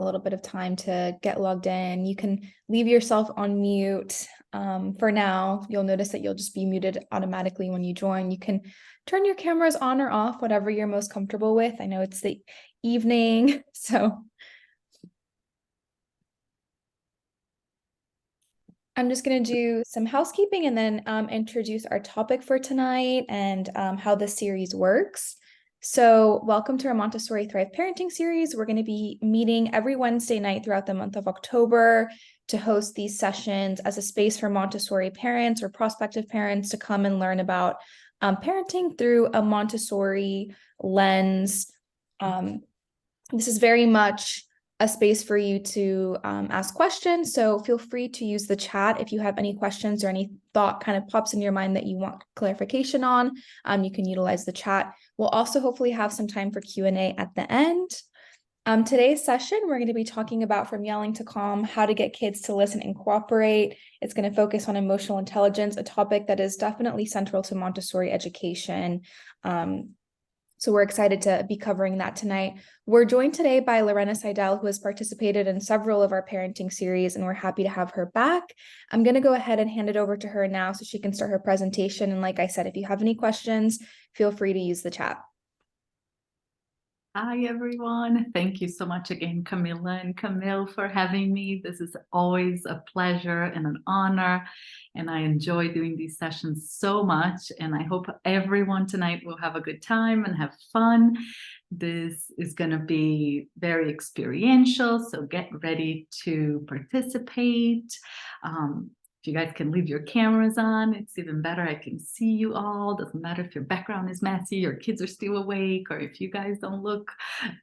a little bit of time to get logged in. You can leave yourself on mute for now. You'll notice that you'll just be muted automatically when you join. You can turn your cameras on or off, whatever you're most comfortable with. I know it's the evening, so I'm just going to do some housekeeping and then introduce our topic for tonight and how this series works. So welcome to our Montessori Thrive Parenting series. We're going to be meeting every Wednesday night throughout the month of October to host these sessions as a space for Montessori parents or prospective parents to come and learn about parenting through a Montessori lens. This is very much a space for you to ask questions. So feel free to use the chat if you have any questions or any thought kind of pops in your mind that you want clarification on. You can utilize the chat. We'll also hopefully have some time for Q&A at the end. Today's session, we're going to be talking about from yelling to calm, how to get kids to listen and cooperate. It's going to focus on emotional intelligence, a topic that is definitely central to Montessori education. So we're excited to be covering that tonight. We're joined today by Lorena Seidel, who has participated in several of our parenting series, and we're happy to have her back. I'm going to go ahead and hand it over to her now so she can start her presentation. And like I said, if you have any questions, feel free to use the chat. Hi, everyone. Thank you so much again, Camilla and Camille, for having me. This is always a pleasure and an honor, and I enjoy doing these sessions so much, and I hope everyone tonight will have a good time and have fun. This is going to be very experiential, so get ready to participate. If you guys can leave your cameras on, it's even better. I can see you all. Doesn't matter if your background is messy, your kids are still awake, or if you guys don't look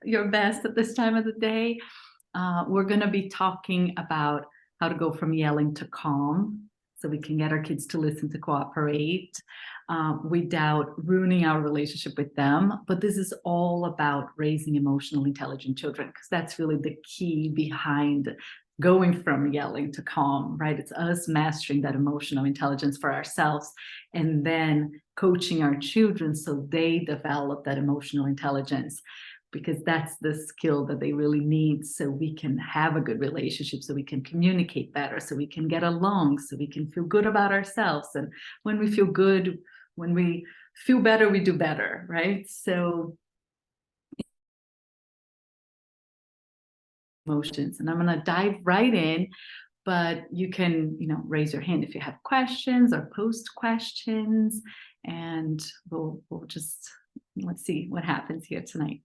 your best at this time of the day. We're going to be talking about how to go from yelling to calm so we can get our kids to listen, to cooperate without ruining our relationship with them. But this is all about raising emotionally intelligent children, because that's really the key behind going from yelling to calm, right? It's us mastering that emotional intelligence for ourselves and then coaching our children so they develop that emotional intelligence, because that's the skill that they really need so we can have a good relationship, so we can communicate better, so we can get along, so we can feel good about ourselves. And when we feel good, when we feel better, we do better, right? So emotions, and I'm going to dive right in, but you can, raise your hand if you have questions or post questions, and we'll just, let's see what happens here tonight.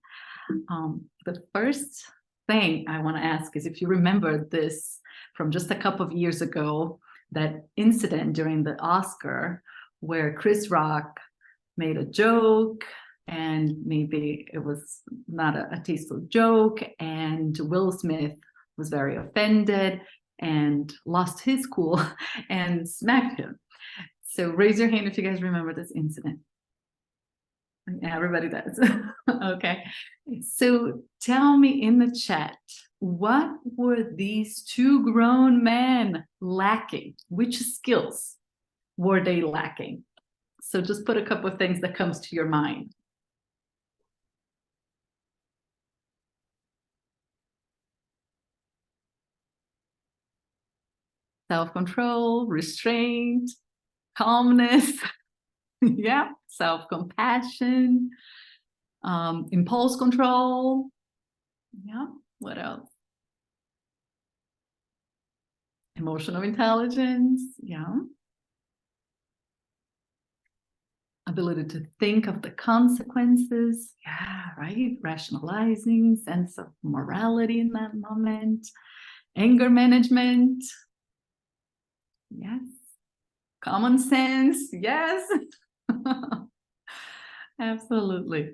The first thing I want to ask is if you remember this from just a couple of years ago, that incident during the Oscar where Chris Rock made a joke, and maybe it was not a tasteful joke, and Will Smith was very offended and lost his cool and smacked him. So raise your hand if you guys remember this incident. Everybody does. Okay. So tell me in the chat, what were these two grown men lacking? Which skills were they lacking? So just put a couple of things that comes to your mind. Self-control, restraint, calmness, yeah, self-compassion, impulse control, yeah, what else? Emotional intelligence, yeah. Ability to think of the consequences, yeah, right, rationalizing, sense of morality in that moment, anger management, yes. Common sense, yes. Absolutely.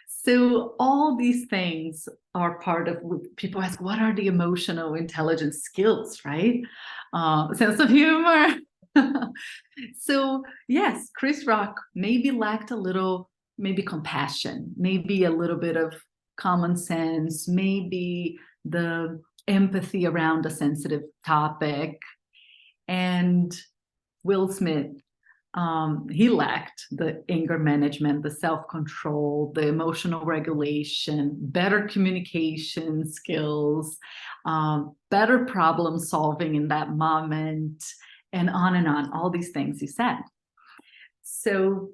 So all these things are part of, people ask, what are the emotional intelligence skills, right? Sense of humor. So yes, Chris Rock maybe lacked a little, maybe compassion, maybe a little bit of common sense, maybe the empathy around a sensitive topic. And Will Smith he lacked the anger management, the self-control, the emotional regulation, better communication skills, better problem solving in that moment, and on, all these things he said. So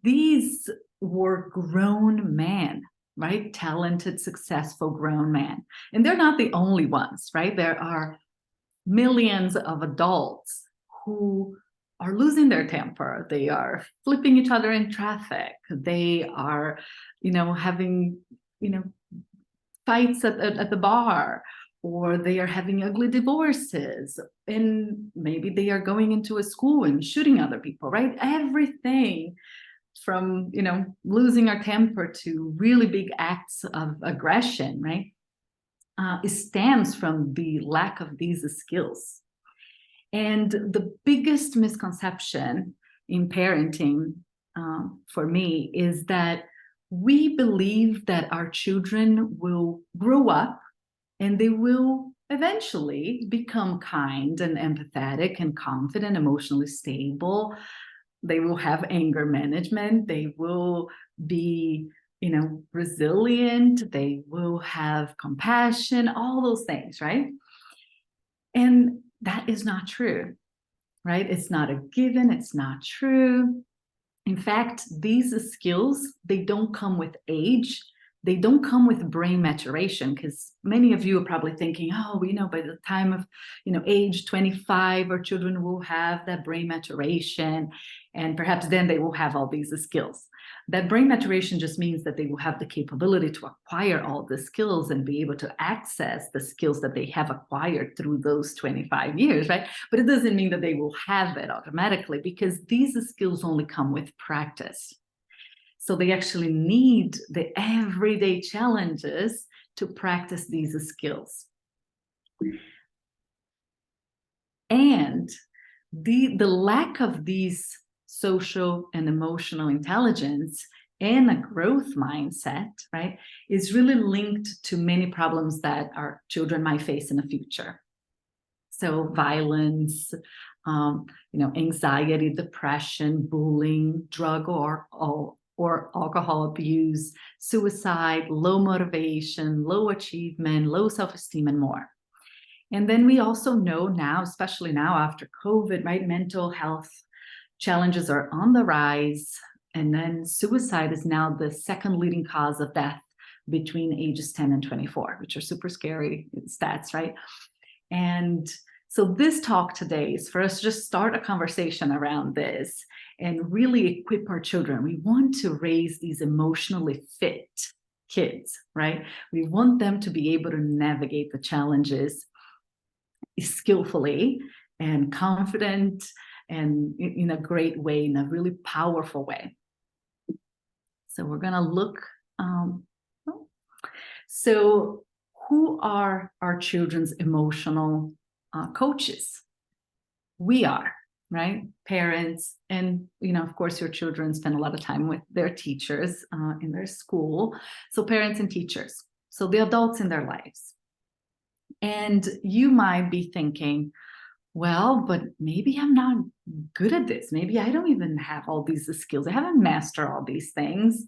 these were grown men, right? Talented, successful grown men. And they're not the only ones, right? There are millions of adults who are losing their temper. They are flipping each other in traffic. They are, having, fights at the bar, or they are having ugly divorces, and maybe they are going into a school and shooting other people, right? Everything from, losing our temper to really big acts of aggression, right? It stems from the lack of these skills. And the biggest misconception in parenting for me is that we believe that our children will grow up and they will eventually become kind and empathetic and confident, emotionally stable. They will have anger management. They will be, resilient. They will have compassion, all those things, right? And that is not true, right? It's not a given. It's not true. In fact, these skills, they don't come with age. They don't come with brain maturation, because many of you are probably thinking, oh, by the time of, age 25, our children will have that brain maturation, and perhaps then they will have all these skills. That brain maturation just means that they will have the capability to acquire all the skills and be able to access the skills that they have acquired through those 25 years, right? But it doesn't mean that they will have it automatically, because these skills only come with practice. So they actually need the everyday challenges to practice these skills. And the lack of these social and emotional intelligence and a growth mindset, right, is really linked to many problems that our children might face in the future. So violence, anxiety, depression, bullying, drug or alcohol abuse, suicide, low motivation, low achievement, low self-esteem, and more. And then we also know now, especially now after COVID, right, mental health challenges are on the rise. And then suicide is now the second leading cause of death between ages 10 and 24, which are super scary stats, right? And so this talk today is for us to just start a conversation around this and really equip our children. We want to raise these emotionally fit kids, right? We want them to be able to navigate the challenges skillfully and confident and in a great way, in a really powerful way. So we're going to look. So who are our children's emotional coaches? We are, right? Parents, and of course, your children spend a lot of time with their teachers in their school. So parents and teachers, so the adults in their lives. And you might be thinking, well, but maybe I'm not good at this. Maybe I don't even have all these skills. I haven't mastered all these things.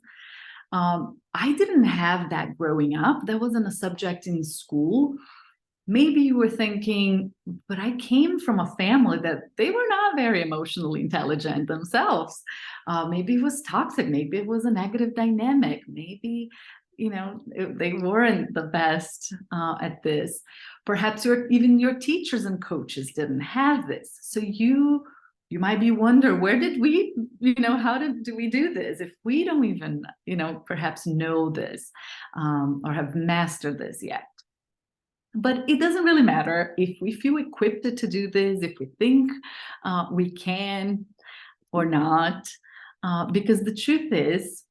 I didn't have that growing up. That wasn't a subject in school. Maybe you were thinking, but I came from a family that they were not very emotionally intelligent themselves. Maybe it was toxic. Maybe it was a negative dynamic. Maybe, they weren't the best at this. Perhaps even your teachers and coaches didn't have this. So you might be wondering, where did we, how do we do this if we don't even, perhaps know this or have mastered this yet? But it doesn't really matter if we feel equipped to do this, if we think we can or not, because the truth is,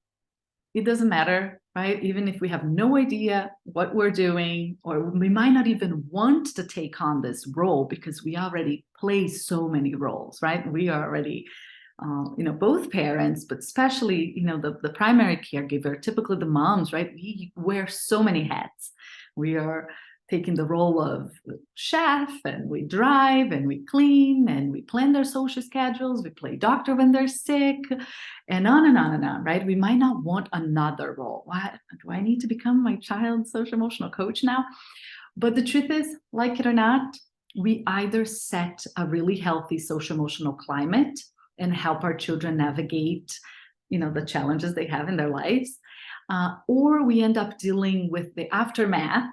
it doesn't matter, right? Even if we have no idea what we're doing, or we might not even want to take on this role because we already play so many roles, right? We are already, both parents, but especially, the primary caregiver, typically the moms, right? We wear so many hats. We are taking the role of chef, and we drive and we clean and we plan their social schedules, we play doctor when they're sick, and on and on and on, right? We might not want another role. What do I need to become my child's social emotional coach now? But the truth is, like it or not, we either set a really healthy social emotional climate and help our children navigate, the challenges they have in their lives, or we end up dealing with the aftermath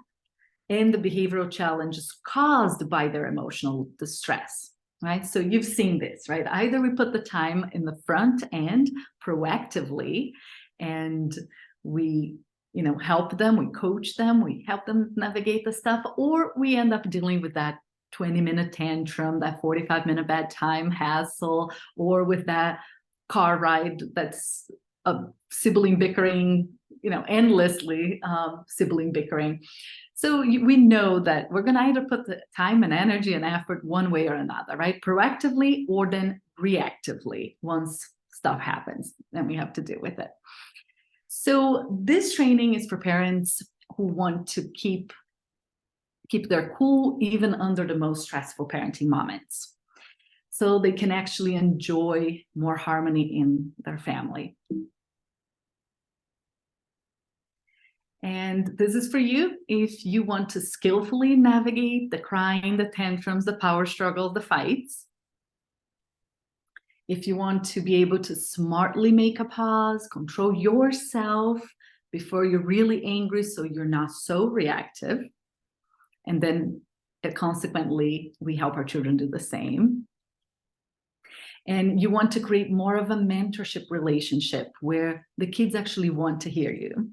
and the behavioral challenges caused by their emotional distress, right? So you've seen this, right? Either we put the time in the front end proactively, and we help them, we coach them, we help them navigate the stuff, or we end up dealing with that 20-minute tantrum, that 45-minute bedtime hassle, or with that car ride that's a sibling bickering, endlessly sibling bickering. So we know that we're going to either put the time and energy and effort one way or another, right? Proactively or then reactively once stuff happens and we have to deal with it. So this training is for parents who want to keep their cool even under the most stressful parenting moments, so they can actually enjoy more harmony in their family. And this is for you if you want to skillfully navigate the crying, the tantrums, the power struggles, the fights. If you want to be able to smartly make a pause, control yourself before you're really angry so you're not so reactive. And then consequently, we help our children do the same. And you want to create more of a mentorship relationship where the kids actually want to hear you.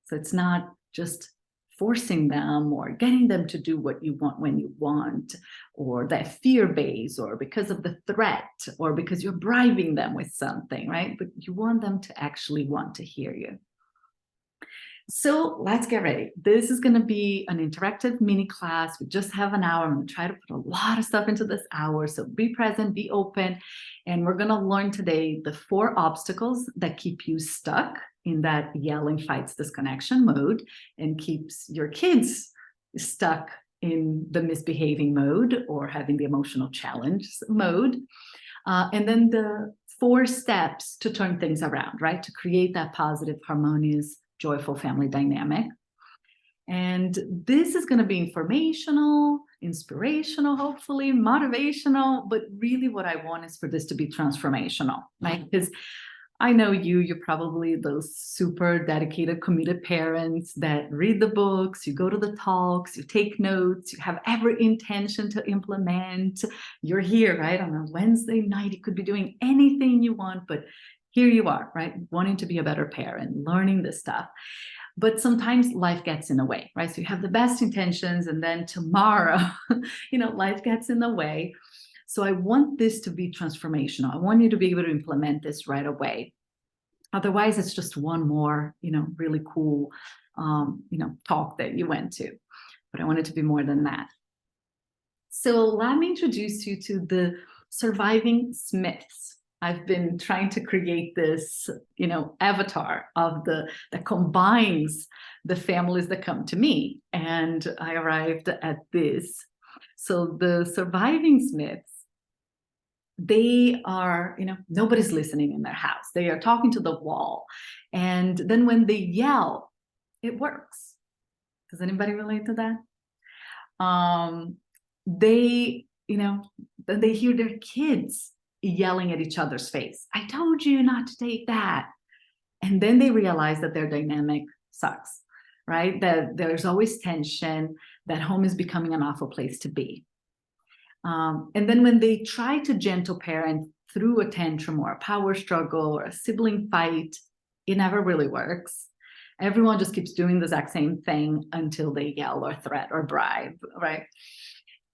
So it's not just forcing them or getting them to do what you want when you want, or that fear base, or because of the threat, or because you're bribing them with something, right? But you want them to actually want to hear you. So let's get ready. This is going to be an interactive mini class. We just have an hour. I'm going to try to put a lot of stuff into this hour. So be present, be open. And we're going to learn today the 4 obstacles that keep you stuck in that yelling, fights, disconnection mode, and keeps your kids stuck in the misbehaving mode or having the emotional challenge mode. And then the 4 steps to turn things around, right? To create that positive, harmonious, joyful family dynamic. And this is going to be informational, inspirational, hopefully motivational, but really what I want is for this to be transformational, right? Because I know you're probably those super dedicated, committed parents that read the books, you go to the talks, you take notes, you have every intention to implement. You're here, right? On a Wednesday night, you could be doing anything you want, but here you are, right? Wanting to be a better parent, learning this stuff. But sometimes life gets in the way, right? So you have the best intentions, and then tomorrow, life gets in the way. So I want this to be transformational. I want you to be able to implement this right away. Otherwise, it's just one more, really cool, talk that you went to. But I want it to be more than that. So let me introduce you to the surviving Smiths. I've been trying to create this, avatar of that combines the families that come to me. And I arrived at this. So the surviving Smiths, they are, nobody's listening in their house. They are talking to the wall. And then when they yell, it works. Does anybody relate to that? They hear their kids yelling at each other's face. I told you not to take that. And then they realize that their dynamic sucks, right? That there's always tension, that home is becoming an awful place to be. And then when they try to gentle parent through a tantrum or a power struggle or a sibling fight, it never really works. Everyone just keeps doing the exact same thing until they yell or threat or bribe, right?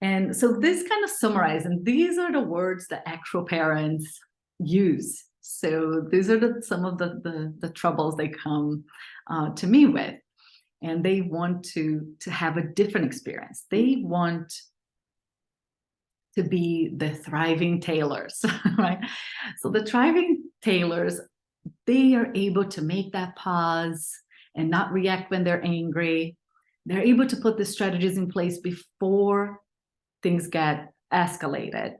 And so this kind of summarizes, and these are the words that actual parents use. So these are some of the troubles they come to me with, and they want to have a different experience. They want to be the thriving tailors, right? So the thriving tailors, they are able to make that pause and not react when they're angry. They're able to put the strategies in place before things get escalated.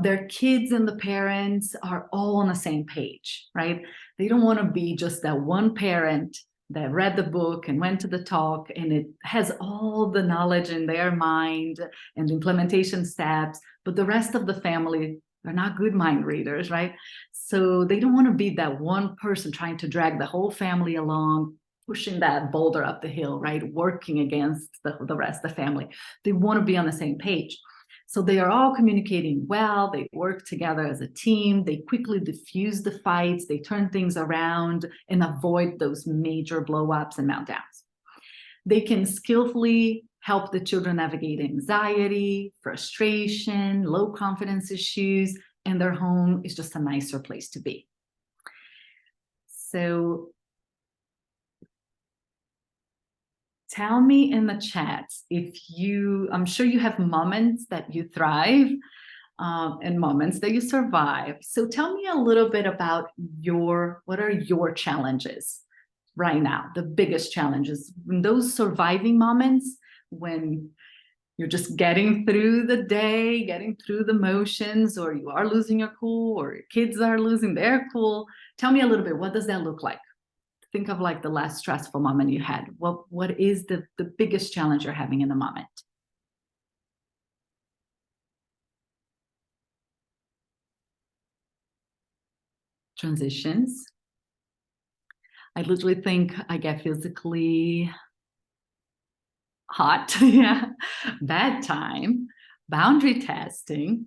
Their kids and the parents are all on the same page, right? They don't want to be just that one parent that read the book and went to the talk and it has all the knowledge in their mind and the implementation steps, but the rest of the family are not good mind readers, right? So they don't want to be that one person trying to drag the whole family along, pushing that boulder up the hill, right? Working against the rest of the family. They want to be on the same page. So they are all communicating well, they work together as a team, they quickly diffuse the fights, they turn things around and avoid those major blow-ups and meltdowns. They can skillfully help the children navigate anxiety, frustration, low confidence issues, and their home is just a nicer place to be. So tell me in the chat if I'm sure you have moments that you thrive and moments that you survive. So tell me a little bit about what are your challenges right now, the biggest challenges, in those surviving moments when you're just getting through the day, getting through the motions, or you are losing your cool, or your kids are losing their cool. Tell me a little bit, what does that look like? Think of like the last stressful moment you had. What is the biggest challenge you're having in the moment? Transitions. I literally think I get physically hot. Yeah. Bedtime, boundary testing,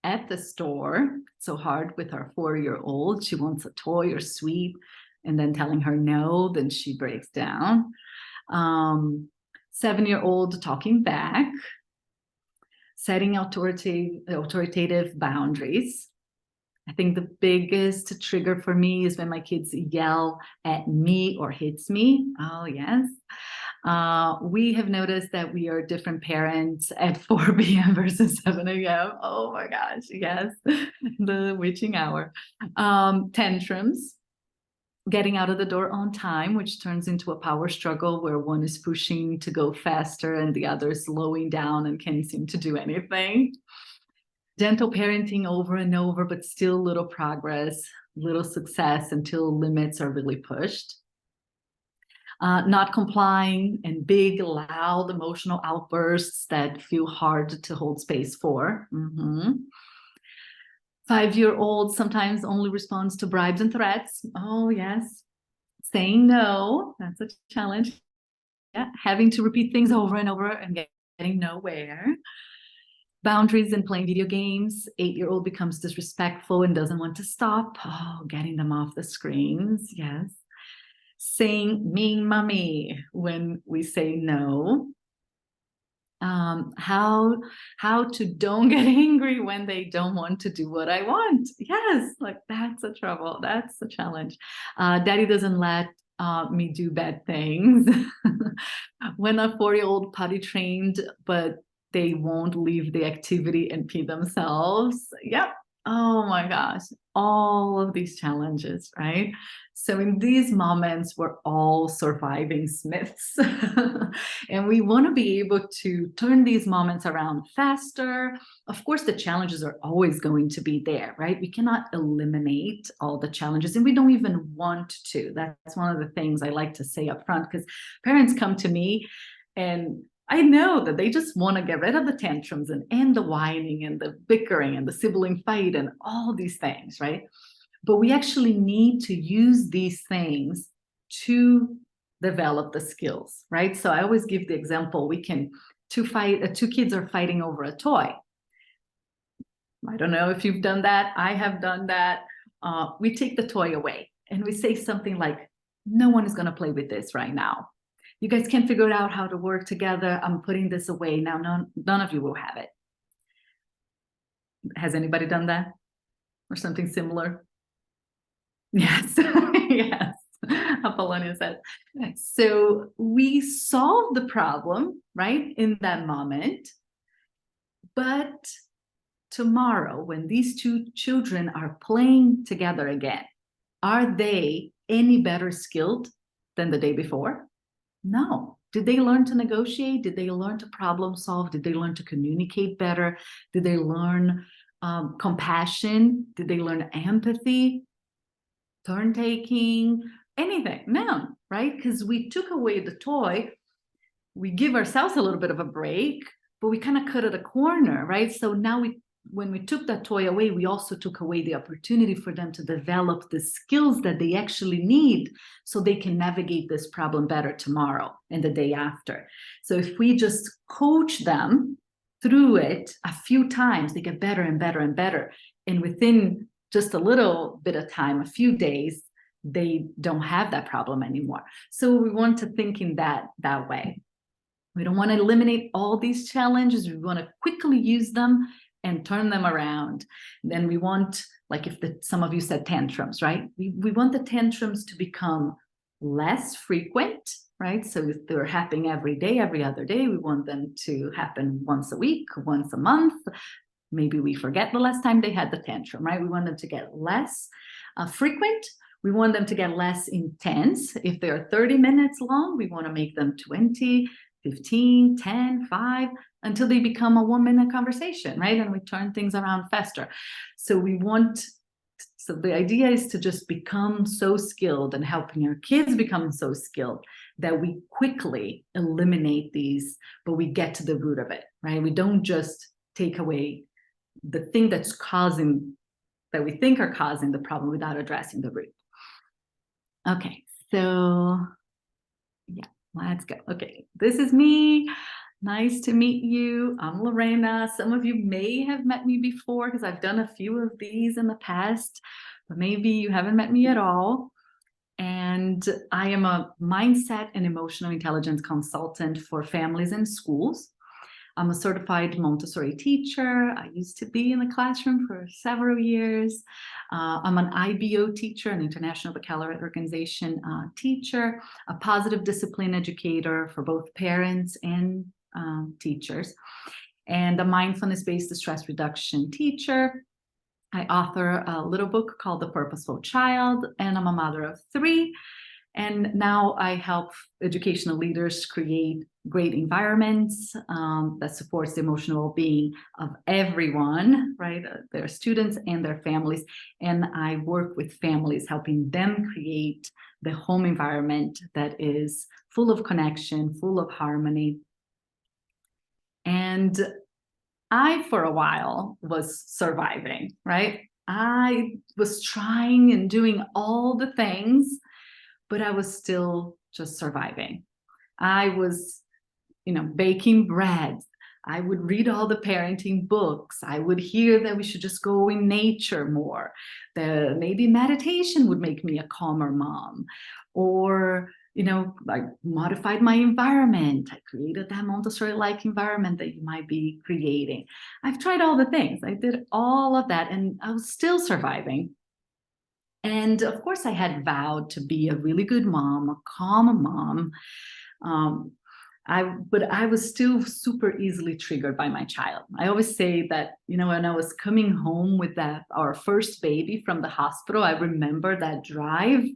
at the store. So hard with our 4-year-old. She wants a toy or sweet, and then telling her no, then she breaks down. 7-year-old talking back, setting authoritative boundaries. I think the biggest trigger for me is when my kids yell at me or hits me. Oh, yes. We have noticed that we are different parents at 4 p.m. versus 7 a.m. Oh my gosh, yes, the witching hour. Tantrums, getting out of the door on time, which turns into a power struggle where one is pushing to go faster and the other is slowing down and can't seem to do anything. Gentle parenting over and over, but still little progress, little success until limits are really pushed. Not complying and big, loud, emotional outbursts that feel hard to hold space for. 5-year-old sometimes only responds to bribes and threats. Oh, yes. Saying no, that's a challenge. Yeah, having to repeat things over and over and getting nowhere. Boundaries and playing video games. 8-year-old becomes disrespectful and doesn't want to stop. Oh, getting them off the screens. Yes. Saying mean mommy when we say no. How to don't get angry when they don't want to do what I want. Yes, like that's a trouble. That's a challenge. Daddy doesn't let me do bad things. When a 4-year-old potty trained, but they won't leave the activity and pee themselves. Yep. Oh my gosh, all of these challenges, right? So in these moments, we're all surviving Smiths. And we want to be able to turn these moments around faster. Of course, the challenges are always going to be there, right? We cannot eliminate all the challenges, and we don't even want to. That's one of the things I like to say up front, because parents come to me and I know that they just want to get rid of the tantrums and end the whining and the bickering and the sibling fight and all these things, right? But we actually need to use these things to develop the skills, right? So I always give the example, two kids are fighting over a toy. I don't know if you've done that. I have done that. We take the toy away and we say something like, no one is going to play with this right now. You guys can't figure out how to work together. I'm putting this away now. None of you will have it. Has anybody done that or something similar? Yes, yes. Apollonia says. So we solve the problem, right, in that moment. But tomorrow, when these two children are playing together again, are they any better skilled than the day before? No, Did they learn to negotiate? Did they learn to problem solve? Did they learn to communicate better? Did they learn compassion? Did they learn empathy, turn taking, anything? No, right? Because we took away the toy. We give ourselves a little bit of a break, but we kind of cut at a corner, right? So now when we took that toy away, we also took away the opportunity for them to develop the skills that they actually need so they can navigate this problem better tomorrow and the day after. So if we just coach them through it a few times, they get better and better and better. And within just a little bit of time, a few days, they don't have that problem anymore. So we want to think in that way. We don't want to eliminate all these challenges. We want to quickly use them and turn them around. Then we want, like if some of you said tantrums, right? We want the tantrums to become less frequent, right? So if they're happening every day, every other day, we want them to happen once a week, once a month. Maybe we forget the last time they had the tantrum, right? We want them to get less frequent. We want them to get less intense. If they're 30 minutes long, we want to make them 20, 15, 10, 5, until they become a 1-minute conversation, right? And we turn things around faster. So the idea is to just become so skilled and helping our kids become so skilled that we quickly eliminate these, but we get to the root of it, right? We don't just take away the thing that we think are causing the problem without addressing the root. Okay, so yeah. Let's go. Okay, this is me. Nice to meet you. I'm Lorena. Some of you may have met me before because I've done a few of these in the past, but maybe you haven't met me at all. And I am a mindset and emotional intelligence consultant for families and schools. I'm a certified Montessori teacher. I used to be in the classroom for several years. I'm an IBO teacher, an International Baccalaureate Organization teacher, a positive discipline educator for both parents and teachers, and a mindfulness-based stress reduction teacher. I author a little book called The Purposeful Child, and I'm a mother of 3. And now I help educational leaders create great environments that supports the emotional well-being of everyone, right? Their students and their families. And I work with families, helping them create the home environment that is full of connection, full of harmony. And I, for a while, was surviving, right? I was trying and doing all the things, but I was still just surviving. I was, baking bread. I would read all the parenting books. I would hear that we should just go in nature more. That maybe meditation would make me a calmer mom. Or, I modified my environment. I created that Montessori-like environment that you might be creating. I've tried all the things. I did all of that, and I was still surviving. And of course, I had vowed to be a really good mom, a calm mom. But I was still super easily triggered by my child. I always say that, when I was coming home with our first baby from the hospital, I remember that drive,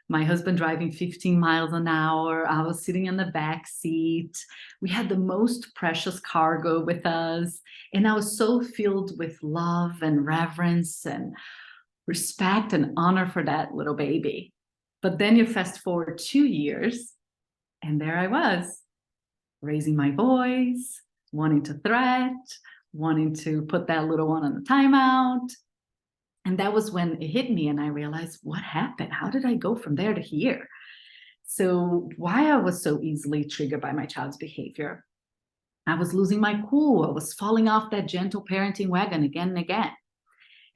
my husband driving 15 miles an hour. I was sitting in the back seat. We had the most precious cargo with us. And I was so filled with love and reverence and respect and honor for that little baby. But then you fast forward 2 years, and there I was, raising my voice, wanting to threat, wanting to put that little one on the timeout. And that was when it hit me, and I realized, what happened? How did I go from there to here? So why I was so easily triggered by my child's behavior. I was losing my cool. I was falling off that gentle parenting wagon again and again.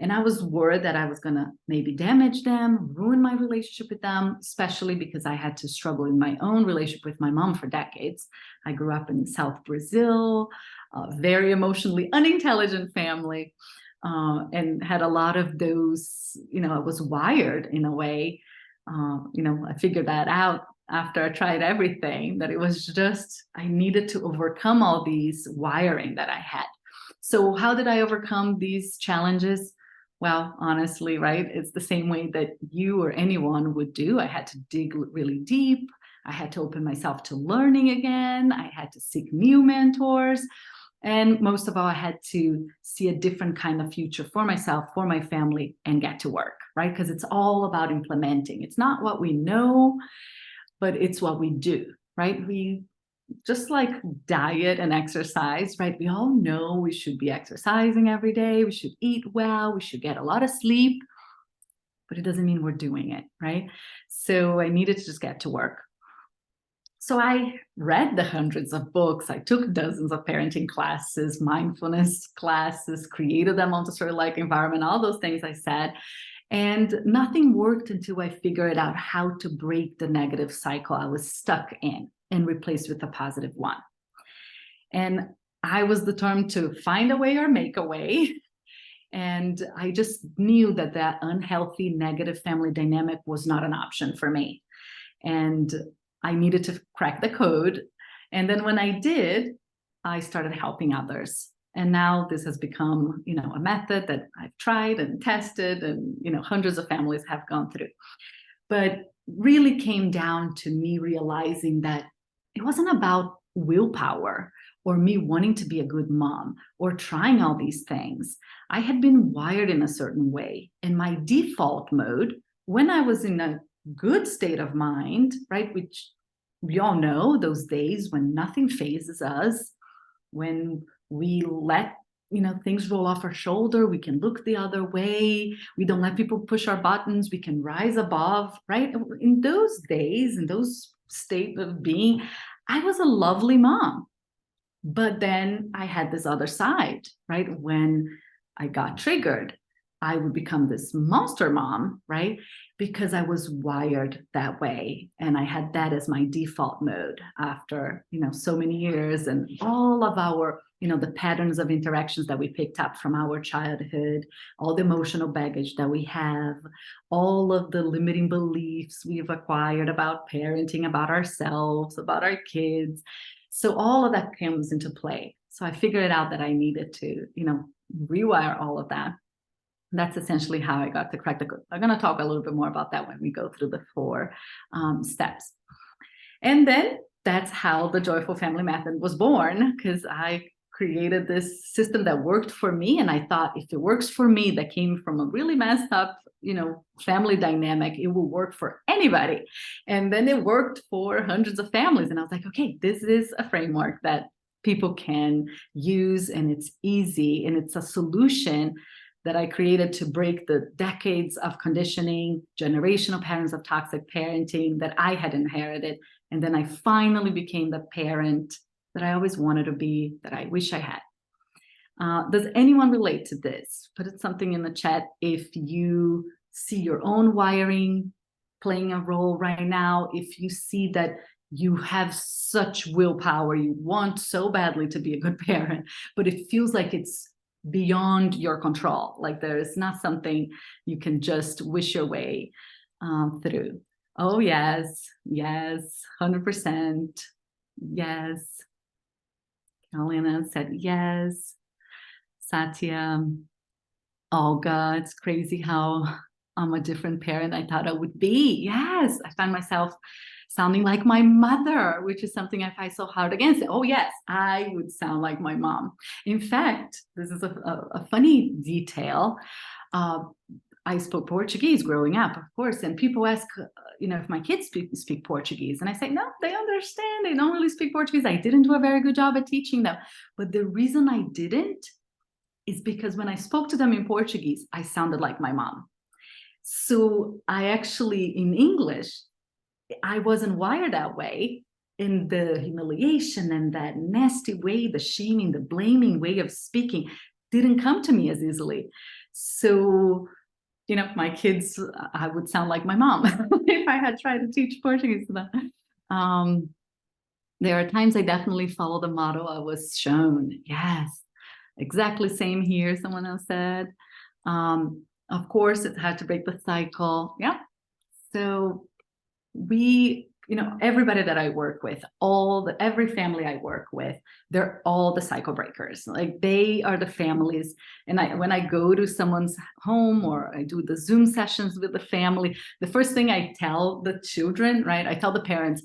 And I was worried that I was going to maybe damage them, ruin my relationship with them, especially because I had to struggle in my own relationship with my mom for decades. I grew up in South Brazil, a very emotionally unintelligent family, and had a lot of those, I was wired in a way. I figured that out after I tried everything, that it was just, I needed to overcome all these wiring that I had. So how did I overcome these challenges? Well, honestly, right, it's the same way that you or anyone would do. I had to dig really deep. I had to open myself to learning again. I had to seek new mentors. And most of all, I had to see a different kind of future for myself, for my family, and get to work, right? Because it's all about implementing. It's not what we know, but it's what we do, right? We just like diet and exercise, right? We all know we should be exercising every day. We should eat well. We should get a lot of sleep, but it doesn't mean we're doing it, right? So I needed to just get to work. So I read the hundreds of books. I took dozens of parenting classes, mindfulness classes, created a Montessori-like environment, all those things I said. And nothing worked until I figured out how to break the negative cycle I was stuck in and replace with a positive one. And I was determined to find a way or make a way. And I just knew that that unhealthy, negative family dynamic was not an option for me. And I needed to crack the code. And then when I did, I started helping others. And now this has become, a method that I've tried and tested, and, hundreds of families have gone through. But really came down to me realizing that it wasn't about willpower or me wanting to be a good mom or trying all these things. I had been wired in a certain way. And my default mode, when I was in a good state of mind, right, which we all know those days when nothing phases us, when we let things roll off our shoulder, we can look the other way, we don't let people push our buttons, we can rise above, right? In those days, in those state of being, I was a lovely mom. But then I had this other side, right? When I got triggered, I would become this monster mom, right? Because I was wired that way. And I had that as my default mode after, so many years and all of our, the patterns of interactions that we picked up from our childhood, all the emotional baggage that we have, all of the limiting beliefs we've acquired about parenting, about ourselves, about our kids. So all of that comes into play. So I figured out that I needed to, rewire all of that. That's essentially how I got to crack the code. I'm going to talk a little bit more about that when we go through the 4 steps. And then that's how the Joyful Family Method was born, because I created this system that worked for me. And I thought, if it works for me, that came from a really messed up, family dynamic, it will work for anybody. And then it worked for hundreds of families. And I was like, okay, this is a framework that people can use, and it's easy, and it's a solution that I created to break the decades of conditioning, generational patterns of toxic parenting that I had inherited. And then I finally became the parent that I always wanted to be, that I wish I had. Does anyone relate to this? Put something in the chat if you see your own wiring playing a role right now, if you see that you have such willpower, you want so badly to be a good parent, but it feels like it's beyond your control. Like there's not something you can just wish your way through. Oh, yes, 100%. Yes. Carolina said yes. Satya, Olga, it's crazy how I'm a different parent I thought I would be. Yes, I find myself sounding like my mother, which is something I fight so hard against. Oh, yes, I would sound like my mom. In fact, this is a funny detail. I spoke Portuguese growing up, of course, and people ask, if my kids speak Portuguese. And I say, no, they understand. They don't really speak Portuguese. I didn't do a very good job at teaching them. But the reason I didn't is because when I spoke to them in Portuguese, I sounded like my mom. So I actually, in English, I wasn't wired that way. In the humiliation and that nasty way, the shaming, the blaming way of speaking didn't come to me as easily. So, my kids, I would sound like my mom if I had tried to teach Portuguese to them. There are times I definitely follow the model I was shown. Yes, exactly same here, someone else said. Of course, it had to break the cycle. Yeah. So we, everybody that I work with, every family I work with, they're all the cycle breakers. Like they are the families. And when I go to someone's home or I do the Zoom sessions with the family, the first thing I tell the children, right? I tell the parents,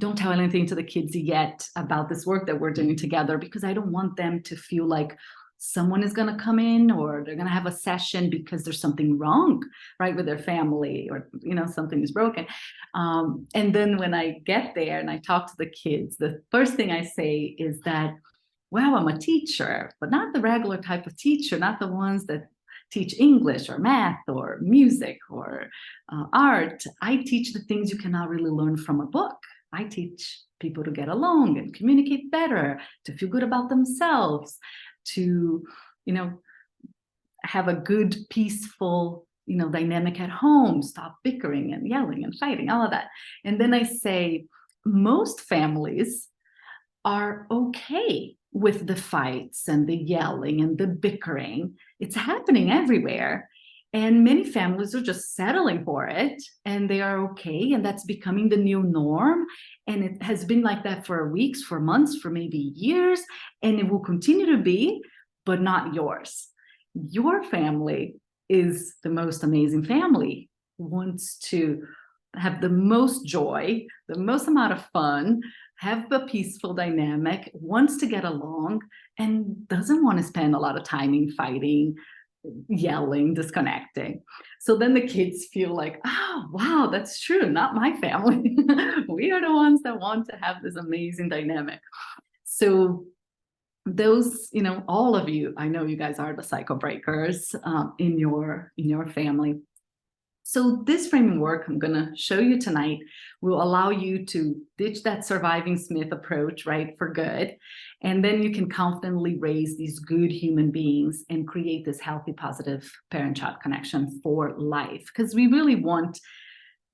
don't tell anything to the kids yet about this work that we're doing together, because I don't want them to feel like someone is going to come in or they're going to have a session because there's something wrong, right, with their family, or, you know, something is broken. And then when I get there and I talk to the kids, the first thing I say is that, wow, I'm a teacher, but not the regular type of teacher, not the ones that teach English or math or music or art. I teach the things you cannot really learn from a book. I teach people to get along and communicate better, to feel good about themselves, to, you know, have a good, peaceful, you know, dynamic at home, stop bickering and yelling and fighting, all of that. And then I say, most families are okay with the fights and the yelling and the bickering. It's happening everywhere. And many families are just settling for it, and they are okay. And that's becoming the new norm. And it has been like that for weeks, for months, for maybe years. And it will continue to be, but not yours. Your family is the most amazing family, wants to have the most joy, the most amount of fun, have a peaceful dynamic, wants to get along, and doesn't want to spend a lot of time in fighting, yelling, disconnecting. So then the kids feel like, oh, wow, that's true. Not my family. We are the ones that want to have this amazing dynamic. So those, you know, all of you, I know you guys are the cycle breakers in your family. So this framework I'm going to show you tonight will allow you to ditch that surviving Smith approach, right, for good. And then you can confidently raise these good human beings and create this healthy, positive parent-child connection for life. Because we really want,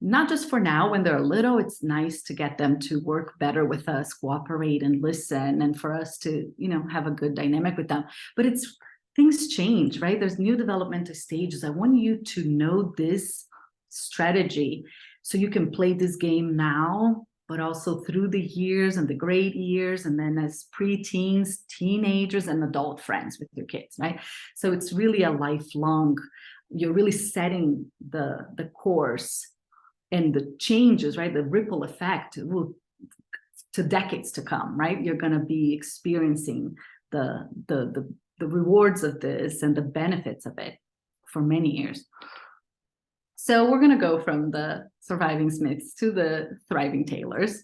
not just for now when they're little, it's nice to get them to work better with us, cooperate and listen, and for us to, you know, have a good dynamic with them. But it's, things change, right? There's new developmental stages. I want you to know this strategy so you can play this game now, but also through the years and the great years, and then as preteens, teenagers, and adult friends with your kids, right? So it's really a lifelong, you're really setting the course and the changes, right? The ripple effect will to decades to come, right? You're going to be experiencing the rewards of this and the benefits of it for many years. So we're going to go from the surviving Smiths to the thriving Taylors,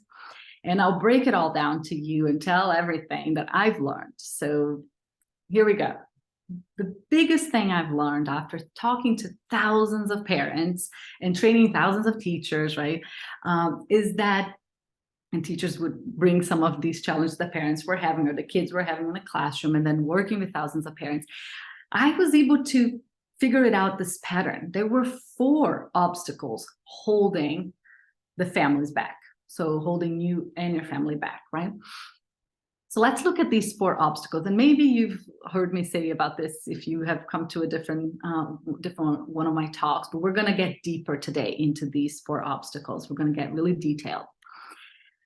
and I'll break it all down to you and tell everything that I've learned. So here we go. The biggest thing I've learned after talking to thousands of parents and training thousands of teachers, right, is that, and teachers would bring some of these challenges the parents were having or the kids were having in the classroom, and then working with thousands of parents, I was able to figure it out, this pattern. There were 4 obstacles holding the families back. So holding you and your family back, right? So let's look at these 4 obstacles. And maybe you've heard me say about this if you have come to a different one of my talks, but we're going to get deeper today into these 4 obstacles. We're going to get really detailed.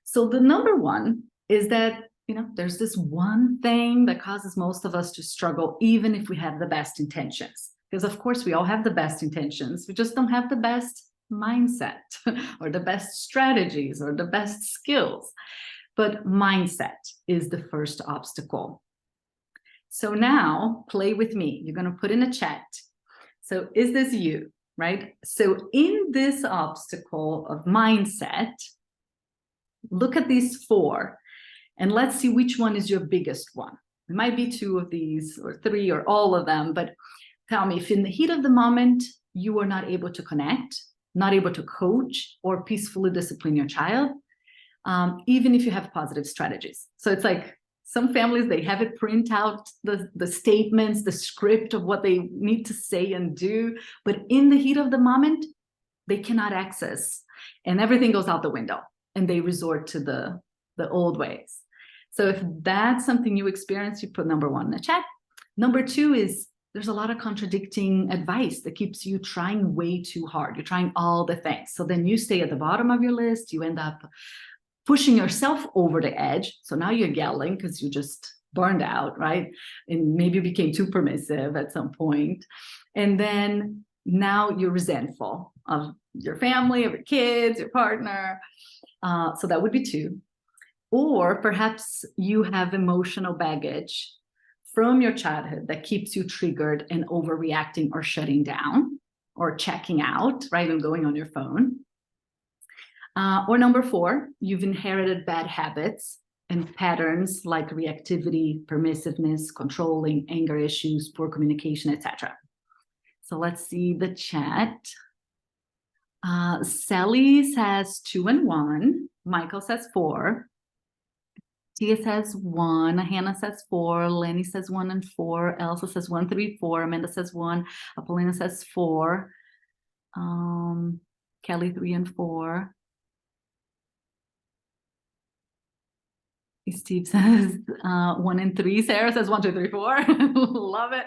So the number one is that, you know, there's this one thing that causes most of us to struggle, even if we have the best intentions. Because of course we all have the best intentions, we just don't have the best mindset or the best strategies or the best skills. But mindset is the first obstacle. So now play with me. You're going to put in a chat. So is this you, right? So in this obstacle of mindset, look at these 4 and let's see which one is your biggest one. It might be 2 of these or 3 or all of them, but tell me if in the heat of the moment you are not able to connect, not able to coach or peacefully discipline your child, even if you have positive strategies. So it's like some families, they have it print out the statements, the script of what they need to say and do, but in the heat of the moment, they cannot access, and everything goes out the window and they resort to the old ways. So if that's something you experience, you put number 1 in the chat. Number 2 is there's a lot of contradicting advice that keeps you trying way too hard. You're trying all the things. So then you stay at the bottom of your list. You end up pushing yourself over the edge. So now you're yelling because you just burned out, right? And maybe you became too permissive at some point. And then now you're resentful of your family, of your kids, your partner. So that would be 2. Or perhaps you have emotional baggage from your childhood that keeps you triggered and overreacting or shutting down or checking out, right, and going on your phone. Or number 4, you've inherited bad habits and patterns like reactivity, permissiveness, controlling, anger issues, poor communication, etc. So let's see the chat. Sally says 2 and 1. Michael says 4. Tia says 1. Hannah says 4. Lenny says 1 and 4. Elsa says 1, 3, 4. Amanda says 1. Apolina says 4. Kelly 3 and 4. Steve says 1 and 3. Sarah says 1, 2, 3, 4. Love it.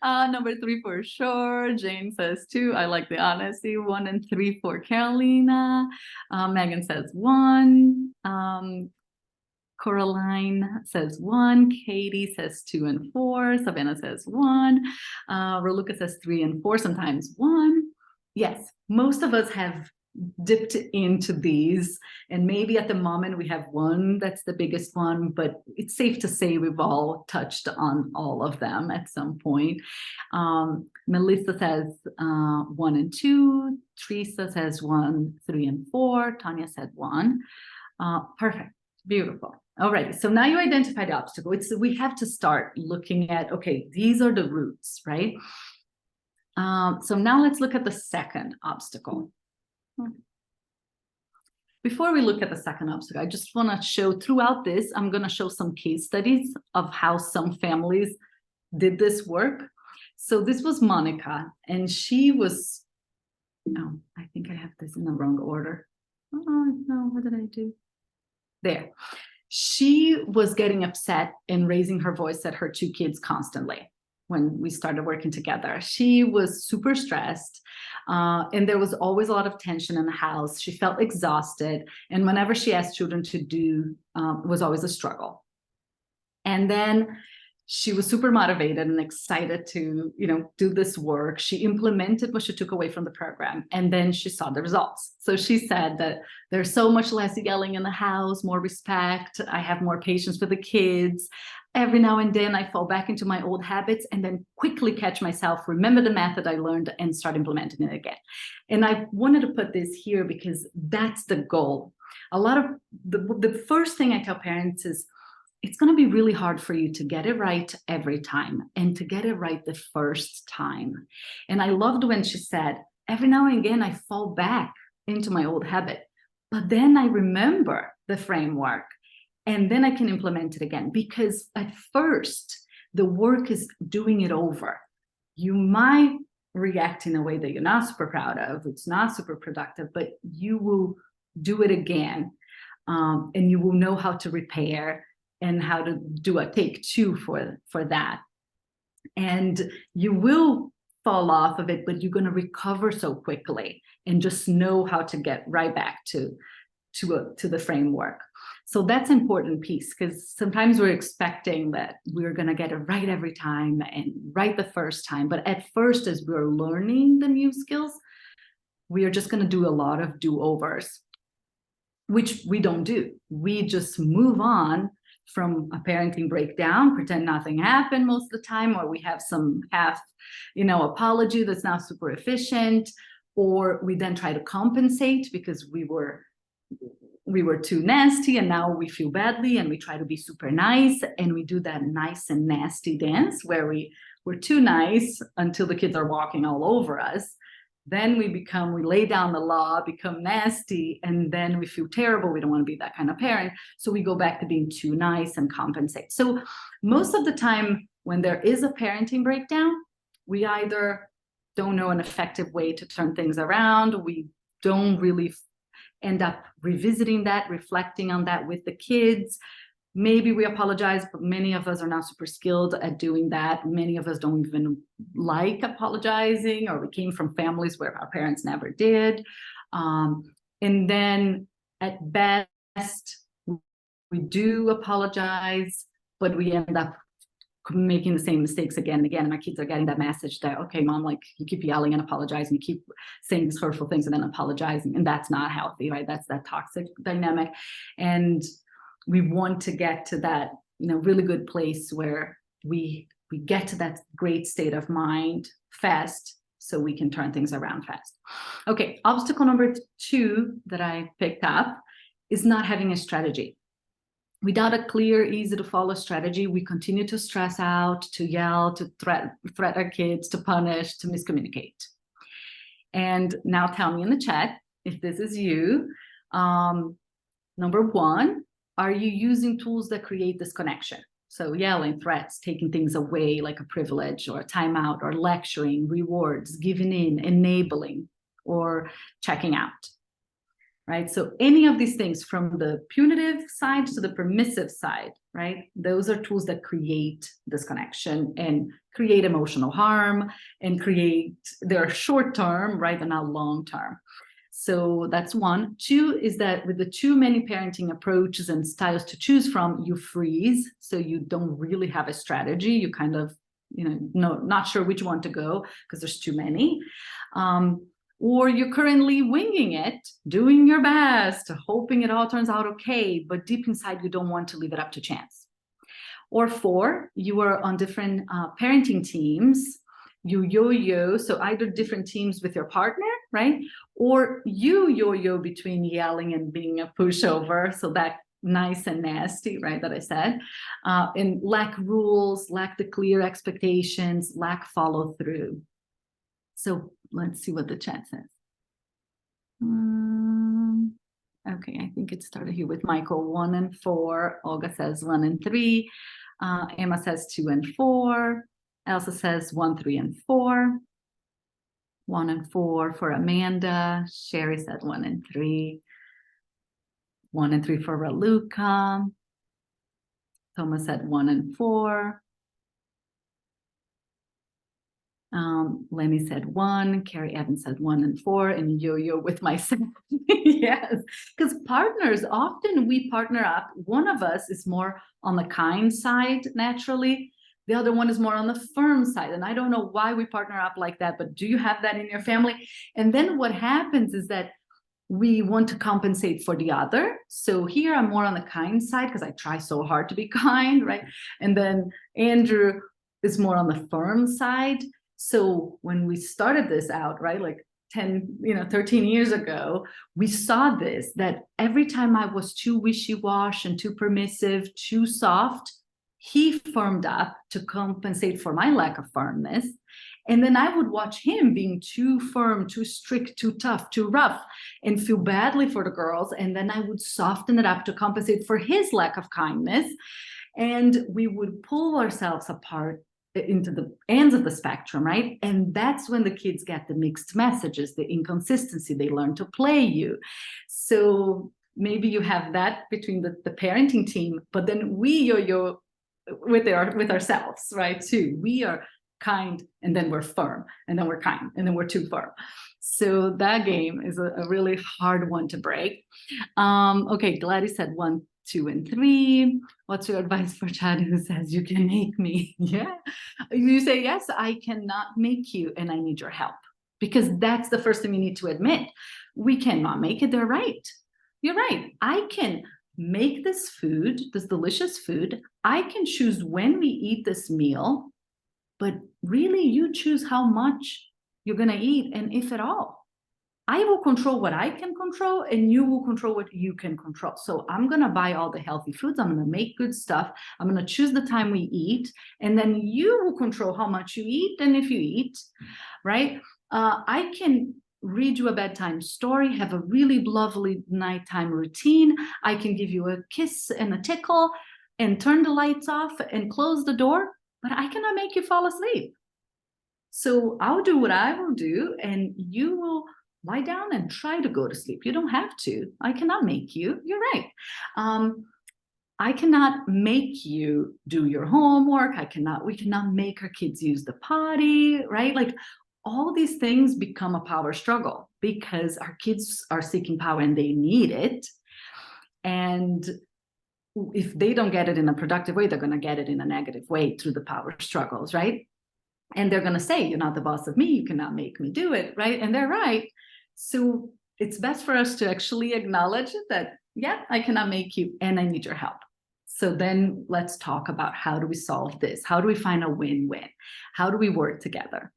Number 3 for sure. Jane says 2. I like the honesty. 1 and 3 for Carolina. Megan says 1. Coraline says 1. Katie says 2 and 4. Savannah says 1. Raluca says 3 and 4. Sometimes 1. Yes, most of us have dipped into these, and maybe at the moment we have one that's the biggest one, but it's safe to say we've all touched on all of them at some point. Melissa says 1 and 2. Teresa says 1, 3 and 4. Tanya said 1. Perfect. Beautiful. All right. So now you identify the obstacle. We have to start looking at, okay, these are the roots, right? So now let's look at the second obstacle. Before we look at the second obstacle, I just want to show throughout this, I'm going to show some case studies of how some families did this work. So this was Monica, and she was, oh, I think I have this in the wrong order. Oh, no, what did I do? There. She was getting upset and raising her voice at her 2 kids constantly when we started working together. She was super stressed, and there was always a lot of tension in the house. She felt exhausted, and whenever she asked children to do, it was always a struggle. And then she was super motivated and excited to, do this work. She implemented what she took away from the program, and then she saw the results. So she said that there's so much less yelling in the house, more respect. I have more patience for the kids. Every now and then I fall back into my old habits and then quickly catch myself, remember the method I learned, and start implementing it again. And I wanted to put this here because that's the goal. A lot of the first thing I tell parents is, it's going to be really hard for you to get it right every time and to get it right the first time. And I loved when she said, every now and again, I fall back into my old habit, but then I remember the framework and then I can implement it again. Because at first, the work is doing it over. You might react in a way that you're not super proud of. It's not super productive, but you will do it again. And you will know how to repair and how to do a take 2 for that. And you will fall off of it, but you're going to recover so quickly and just know how to get right back to the framework. So that's an important piece, because sometimes we're expecting that we're going to get it right every time and right the first time. But at first, as we're learning the new skills, we are just going to do a lot of do-overs, which we don't do. We just move on from a parenting breakdown, pretend nothing happened most of the time, or we have some half, apology that's not super efficient, or we then try to compensate because we were too nasty and now we feel badly and we try to be super nice, and we do that nice and nasty dance where we're too nice until the kids are walking all over us. Then we lay down the law, become nasty, and then we feel terrible. We don't want to be that kind of parent. So we go back to being too nice and compensate. So most of the time when there is a parenting breakdown, we either don't know an effective way to turn things around. We don't really end up revisiting that, reflecting on that with the kids. Maybe we apologize, but many of us are not super skilled at doing that. Many of us don't even like apologizing, or we came from families where our parents never did. And then at best, we do apologize, but we end up making the same mistakes again and again. And my kids are getting that message that, okay, mom, like you keep yelling and apologizing, you keep saying these hurtful things and then apologizing. And that's not healthy, right? That's that toxic dynamic. And we want to get to that, really good place where we get to that great state of mind fast so we can turn things around fast. Okay, obstacle number 2 that I picked up is not having a strategy. Without a clear, easy to follow strategy, we continue to stress out, to yell, to threat our kids, to punish, to miscommunicate. And now tell me in the chat if this is you. Number 1, are you using tools that create this connection? So yelling, threats, taking things away like a privilege or a timeout, or lecturing, rewards, giving in, enabling, or checking out. Right? So any of these things, from the punitive side to the permissive side, right? Those are tools that create disconnection and create emotional harm and they're short term, right? They're not long term. So that's 1. 2 is that with the too many parenting approaches and styles to choose from, you freeze. So you don't really have a strategy. You kind of, not sure which one to go because there's too many. Or you're currently winging it, doing your best, hoping it all turns out okay, but deep inside you don't want to leave it up to chance. Or 4, you are on different parenting teams, you yo-yo, so either different teams with your partner, right? Or you yo-yo between yelling and being a pushover, so that nice and nasty, right, that I said, and lack rules, lack the clear expectations, lack follow through. So let's see what the chat says. Okay, I think it started here with Michael, 1 and 4. Olga says 1 and 3. Emma says 2 and 4. Elsa says 1, 3, and 4. 1 and 4 for Amanda. Sherry said 1 and 3. 1 and 3 for Raluca. Thomas said 1 and 4. Lenny said 1, Carrie Evans said 1 and 4, and yo-yo with myself. Yes, because partners, often we partner up. One of us is more on the kind side naturally. The other one is more on the firm side. And I don't know why we partner up like that, but do you have that in your family? And then what happens is that we want to compensate for the other. So here I'm more on the kind side because I try so hard to be kind, right? And then Andrew is more on the firm side. So when we started this out, right, like 13 years ago, we saw this, that every time I was too wishy-washy and too permissive, too soft, he firmed up to compensate for my lack of firmness. And then I would watch him being too firm, too strict, too tough, too rough, and feel badly for the girls. And then I would soften it up to compensate for his lack of kindness. And we would pull ourselves apart into the ends of the spectrum, right? And that's when the kids get the mixed messages, the inconsistency. They learn to play you. So maybe you have that between the parenting team, but then we yo-yo with ourselves, right? Too. We are kind, and then we're firm, and then we're kind, and then we're too firm. So that game is a really hard one to break. Okay, Gladys said 1, 2, and 3. What's your advice for Chad who says you can make me? Yeah, you say, yes, I cannot make you, and I need your help, because that's the first thing you need to admit. We cannot make it. They're right. You're right. I can make this food, this delicious food. I can choose when we eat this meal, but really you choose how much you're going to eat, and if at all. I will control what I can control, and you will control what you can control. So I'm going to buy all the healthy foods. I'm going to make good stuff. I'm going to choose the time we eat, and then you will control how much you eat and if you eat, right? I can read you a bedtime story, have a really lovely nighttime routine. I can give you a kiss and a tickle and turn the lights off and close the door, but I cannot make you fall asleep. So I'll do what I will do, and you will lie down and try to go to sleep. You don't have to. I cannot make you. You're right. I cannot make you do your homework. We cannot make our kids use the potty, right? Like all these things become a power struggle because our kids are seeking power and they need it. And if they don't get it in a productive way, they're going to get it in a negative way through the power struggles, right? And they're going to say, you're not the boss of me, you cannot make me do it, right? And they're right. So it's best for us to actually acknowledge that, yeah, I cannot make you and I need your help. So then let's talk about, how do we solve this? How do we find a win-win? How do we work together?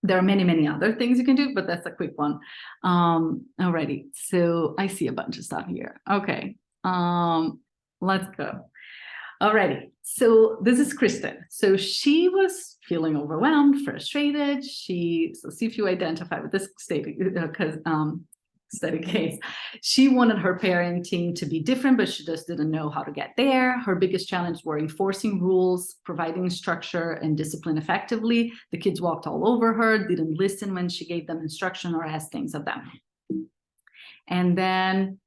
There are many, many other things you can do, but that's a quick one. Alrighty, so I see a bunch of stuff here. Okay, let's go. Alrighty, so this is Kristen. So she was feeling overwhelmed, frustrated. So see if you identify with this study case. She wanted her parenting to be different, but she just didn't know how to get there. Her biggest challenge were enforcing rules, providing structure and discipline effectively. The kids walked all over her, didn't listen when she gave them instruction or asked things of them. And then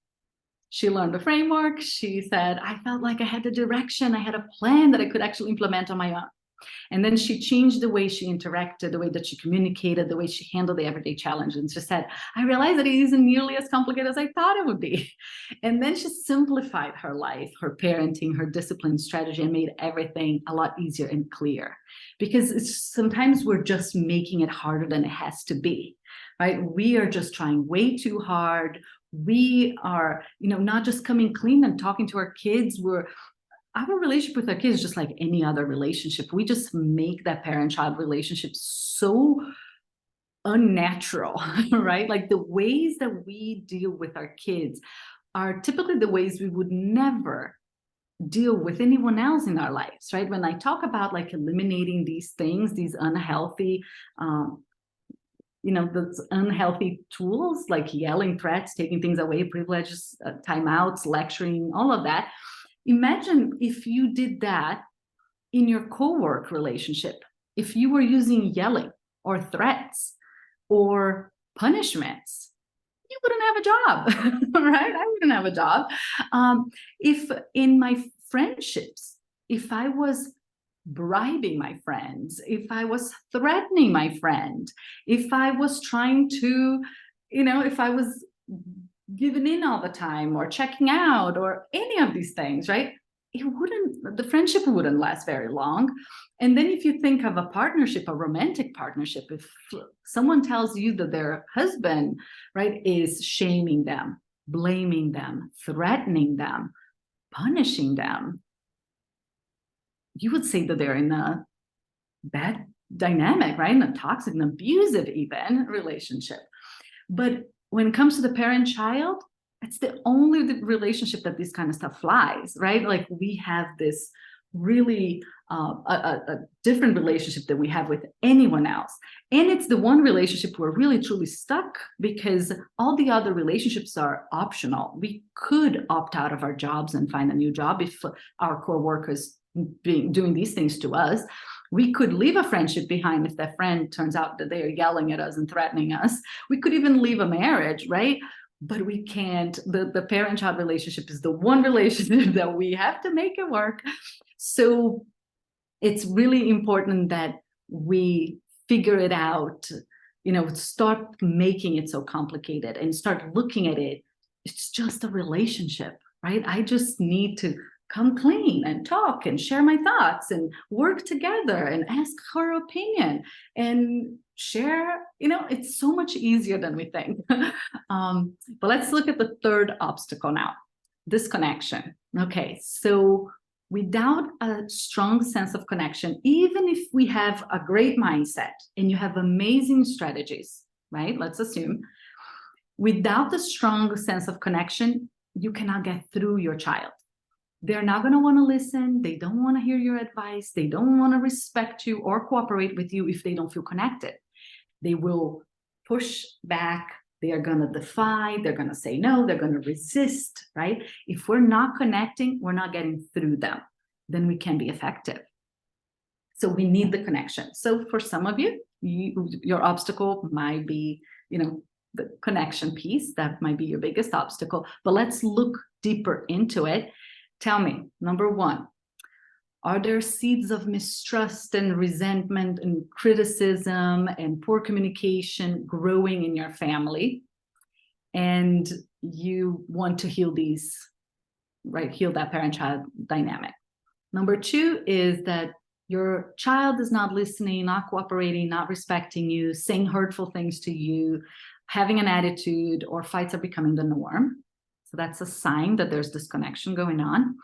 she learned the framework. She said, I felt like I had the direction, I had a plan that I could actually implement on my own. And then she changed the way she interacted, the way that she communicated, the way she handled the everyday challenge. And she said, I realized that it isn't nearly as complicated as I thought it would be. And then she simplified her life, her parenting, her discipline strategy, and made everything a lot easier and clear. Because sometimes we're just making it harder than it has to be, right? We are just trying way too hard. We are, not just coming clean and talking to our kids. Our relationship with our kids is just like any other relationship. We just make that parent-child relationship so unnatural, right? Like the ways that we deal with our kids are typically the ways we would never deal with anyone else in our lives, right? When I talk about like eliminating these things, these unhealthy, those unhealthy tools like yelling, threats, taking things away, privileges, timeouts, lecturing, all of that. Imagine if you did that in your co-work relationship, if you were using yelling or threats or punishments, you wouldn't have a job, right? I wouldn't have a job. If in my friendships, if I was bribing my friends, if I was threatening my friend, if I was trying to, if I was giving in all the time or checking out or any of these things, right? The friendship wouldn't last very long. And then if you think of a partnership, a romantic partnership, if someone tells you that their husband, right, is shaming them, blaming them, threatening them, punishing them, you would say that they're in a bad dynamic, right? In a toxic and abusive even relationship. But when it comes to the parent-child, it's the only relationship that this kind of stuff flies, right? Like we have this really a different relationship than we have with anyone else. And it's the one relationship we're really truly stuck because all the other relationships are optional. We could opt out of our jobs and find a new job if our coworkers doing these things to us. We could leave a friendship behind if that friend turns out that they are yelling at us and threatening us. We could even leave a marriage, right? But we can't. The parent-child relationship is the one relationship that we have to make it work. So it's really important that we figure it out, start making it so complicated and start looking at it. It's just a relationship, right? I just need to come clean and talk and share my thoughts and work together and ask her opinion and share, it's so much easier than we think. But let's look at the third obstacle now, disconnection. Okay, so without a strong sense of connection, even if we have a great mindset and you have amazing strategies, right? Let's assume, without the strong sense of connection, you cannot get through your child. They're not going to want to listen. They don't want to hear your advice. They don't want to respect you or cooperate with you if they don't feel connected. They will push back. They are going to defy. They're going to say no. They're going to resist, right? If we're not connecting, we're not getting through them. Then we can be effective. So we need the connection. So for some of you, your obstacle might be, the connection piece. That might be your biggest obstacle. But let's look deeper into it. Tell me, number one, are there seeds of mistrust and resentment and criticism and poor communication growing in your family? And you want to heal these right, heal that parent-child dynamic. Number 2 is that your child is not listening, not cooperating, not respecting you, saying hurtful things to you, having an attitude, or fights are becoming the norm. So that's a sign that there's disconnection going on.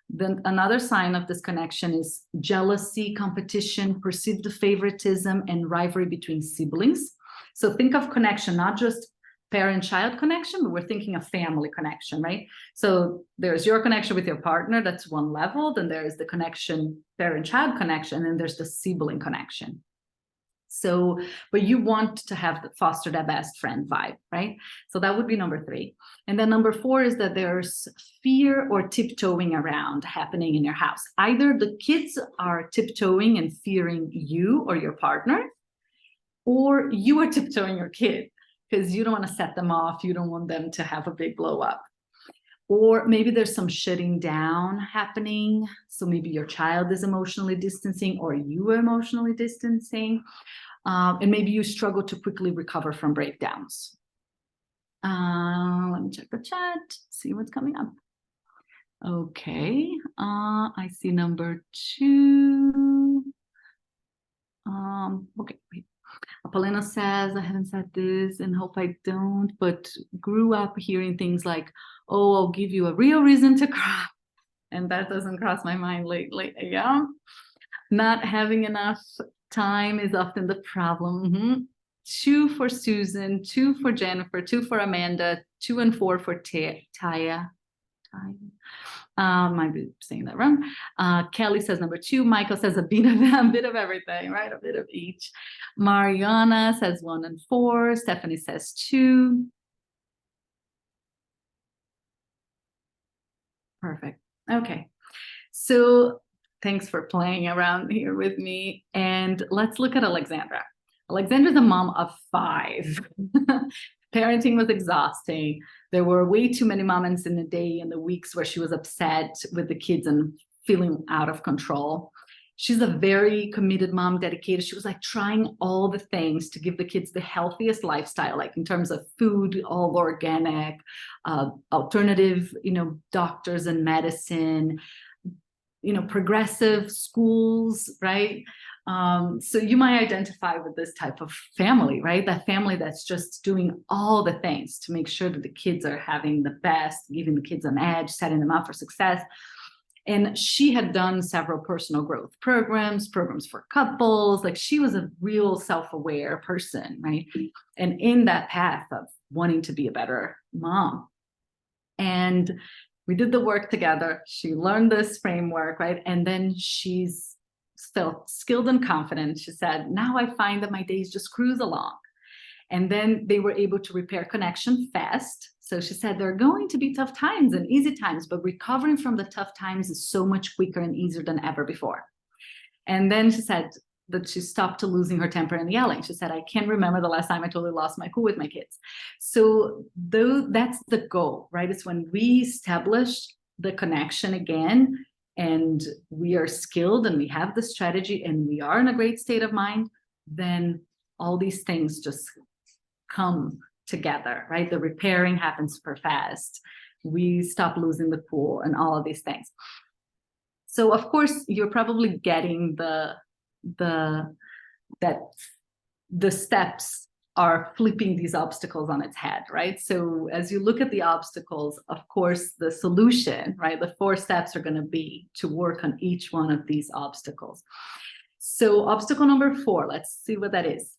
Then another sign of disconnection is jealousy, competition, perceived favoritism, and rivalry between siblings. So think of connection, not just parent-child connection, but we're thinking of family connection, right? So there's your connection with your partner, that's one level. Then there's the connection, parent-child connection, and then there's the sibling connection. So, but you want to foster that best friend vibe, right? So that would be number 3. And then number 4 is that there's fear or tiptoeing around happening in your house. Either the kids are tiptoeing and fearing you or your partner, or you are tiptoeing your kid because you don't want to set them off. You don't want them to have a big blow up. Or maybe there's some shutting down happening. So maybe your child is emotionally distancing or you are emotionally distancing. And maybe you struggle to quickly recover from breakdowns. Let me check the chat, see what's coming up. Okay, I see number 2. Okay, wait. Apollina says, I haven't said this and hope I don't, but grew up hearing things like, oh, I'll give you a real reason to cry. And that doesn't cross my mind lately. Yeah. Not having enough time is often the problem. 2 for Susan, 2 for Jennifer, 2 for Amanda, 2 and 4 for Taya. Might be saying that wrong. Kelly says number 2. Michael says a bit of everything, right? A bit of each. Mariana says 1 and 4. Stephanie says 2. Perfect. Okay. So thanks for playing around here with me. And let's look at Alexandra. Alexandra's a mom of 5. Parenting was exhausting. There were way too many moments in the day and the weeks where she was upset with the kids and feeling out of control. She's a very committed mom, dedicated. She was like trying all the things to give the kids the healthiest lifestyle, like in terms of food, all organic, alternative, doctors and medicine, progressive schools, right? So you might identify with this type of family, right? That family that's just doing all the things to make sure that the kids are having the best, giving the kids an edge, setting them up for success. And she had done several personal growth programs for couples. Like she was a real self-aware person, right? And in that path of wanting to be a better mom. And we did the work together. She learned this framework, right? And then she's still skilled and confident. She said, now I find that my days just cruise along. And then they were able to repair connection fast. So she said, there are going to be tough times and easy times, but recovering from the tough times is so much quicker and easier than ever before. And then she said that she stopped losing her temper and yelling. She said, I can't remember the last time I totally lost my cool with my kids. So that's the goal, right? It's when we establish the connection again, and we are skilled and we have the strategy and we are in a great state of mind, then all these things just come together, right? The repairing happens super fast. We stop losing the cool and all of these things. So of course, you're probably getting the steps are flipping these obstacles on its head, right? So as you look at the obstacles, of course, the solution, right? The 4 steps are going to be to work on each one of these obstacles. So obstacle number 4, let's see what that is.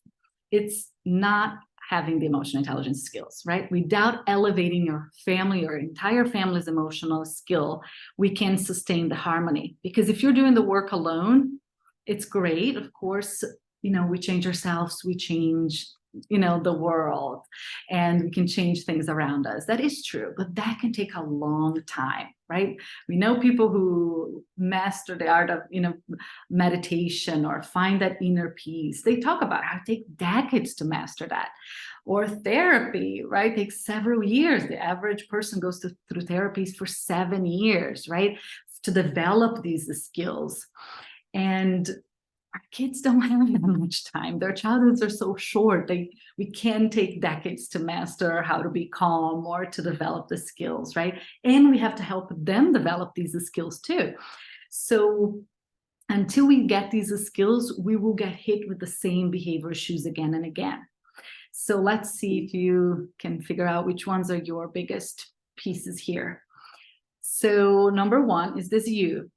It's not having the emotional intelligence skills, right? Without elevating your family, your entire family's emotional skill, we can sustain the harmony. Because if you're doing the work alone, it's great. Of course, we change ourselves, we change the world, and we can change things around us. That is true, but that can take a long time, right? We know people who master the art of, meditation or find that inner peace. They talk about how it takes decades to master that. Or therapy, right? Takes several years. The average person goes through therapies for 7 years, right? To develop these skills. And our kids don't have that much time. Their childhoods are so short. We can take decades to master how to be calm or to develop the skills, right? And we have to help them develop these skills too. So until we get these skills, we will get hit with the same behavior issues again and again. So let's see if you can figure out which ones are your biggest pieces here. So number one is this: you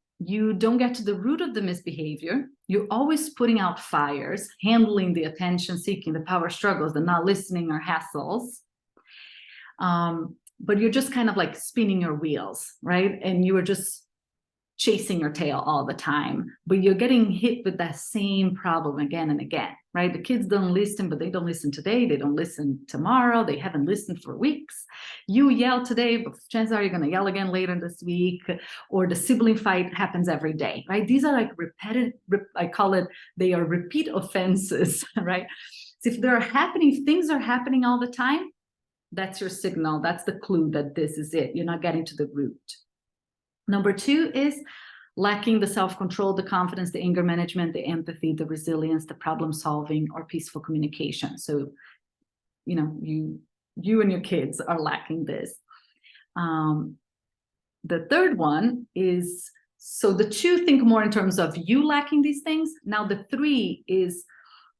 don't get to the root of the misbehavior. You're always putting out fires, handling the attention seeking, the power struggles, the not listening or hassles. But you're just kind of like spinning your wheels, right? And you are just chasing your tail all the time, but you're getting hit with that same problem again and again, right? The kids don't listen, but they don't listen today. They don't listen tomorrow. They haven't listened for weeks. You yell today, but chances are you're going to yell again later this week, or the sibling fight happens every day, right? These are like repetitive, I call it, they are repeat offenses, right? So if they're happening, things are happening all the time, that's your signal. That's the clue that this is it. You're not getting to the root. Number two is lacking the self-control, the confidence, the anger management, the empathy, the resilience, the problem solving, or peaceful communication. So, you and your kids are lacking this. The third one is, so the two think more in terms of you lacking these things. Now the three is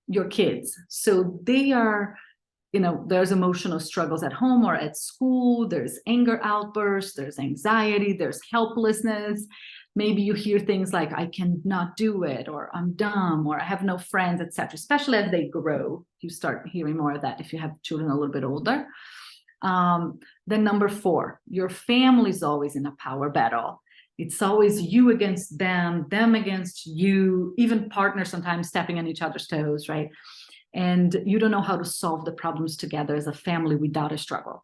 your kids. So they are, there's emotional struggles at home or at school, there's anger outbursts, there's anxiety, there's helplessness. Maybe you hear things like, I cannot do it, or I'm dumb, or I have no friends, etc. Especially as they grow, you start hearing more of that if you have children a little bit older. Then number four, your family's always in a power battle. It's always you against them against you, even partners sometimes stepping on each other's toes, right? And you don't know how to solve the problems together as a family without a struggle.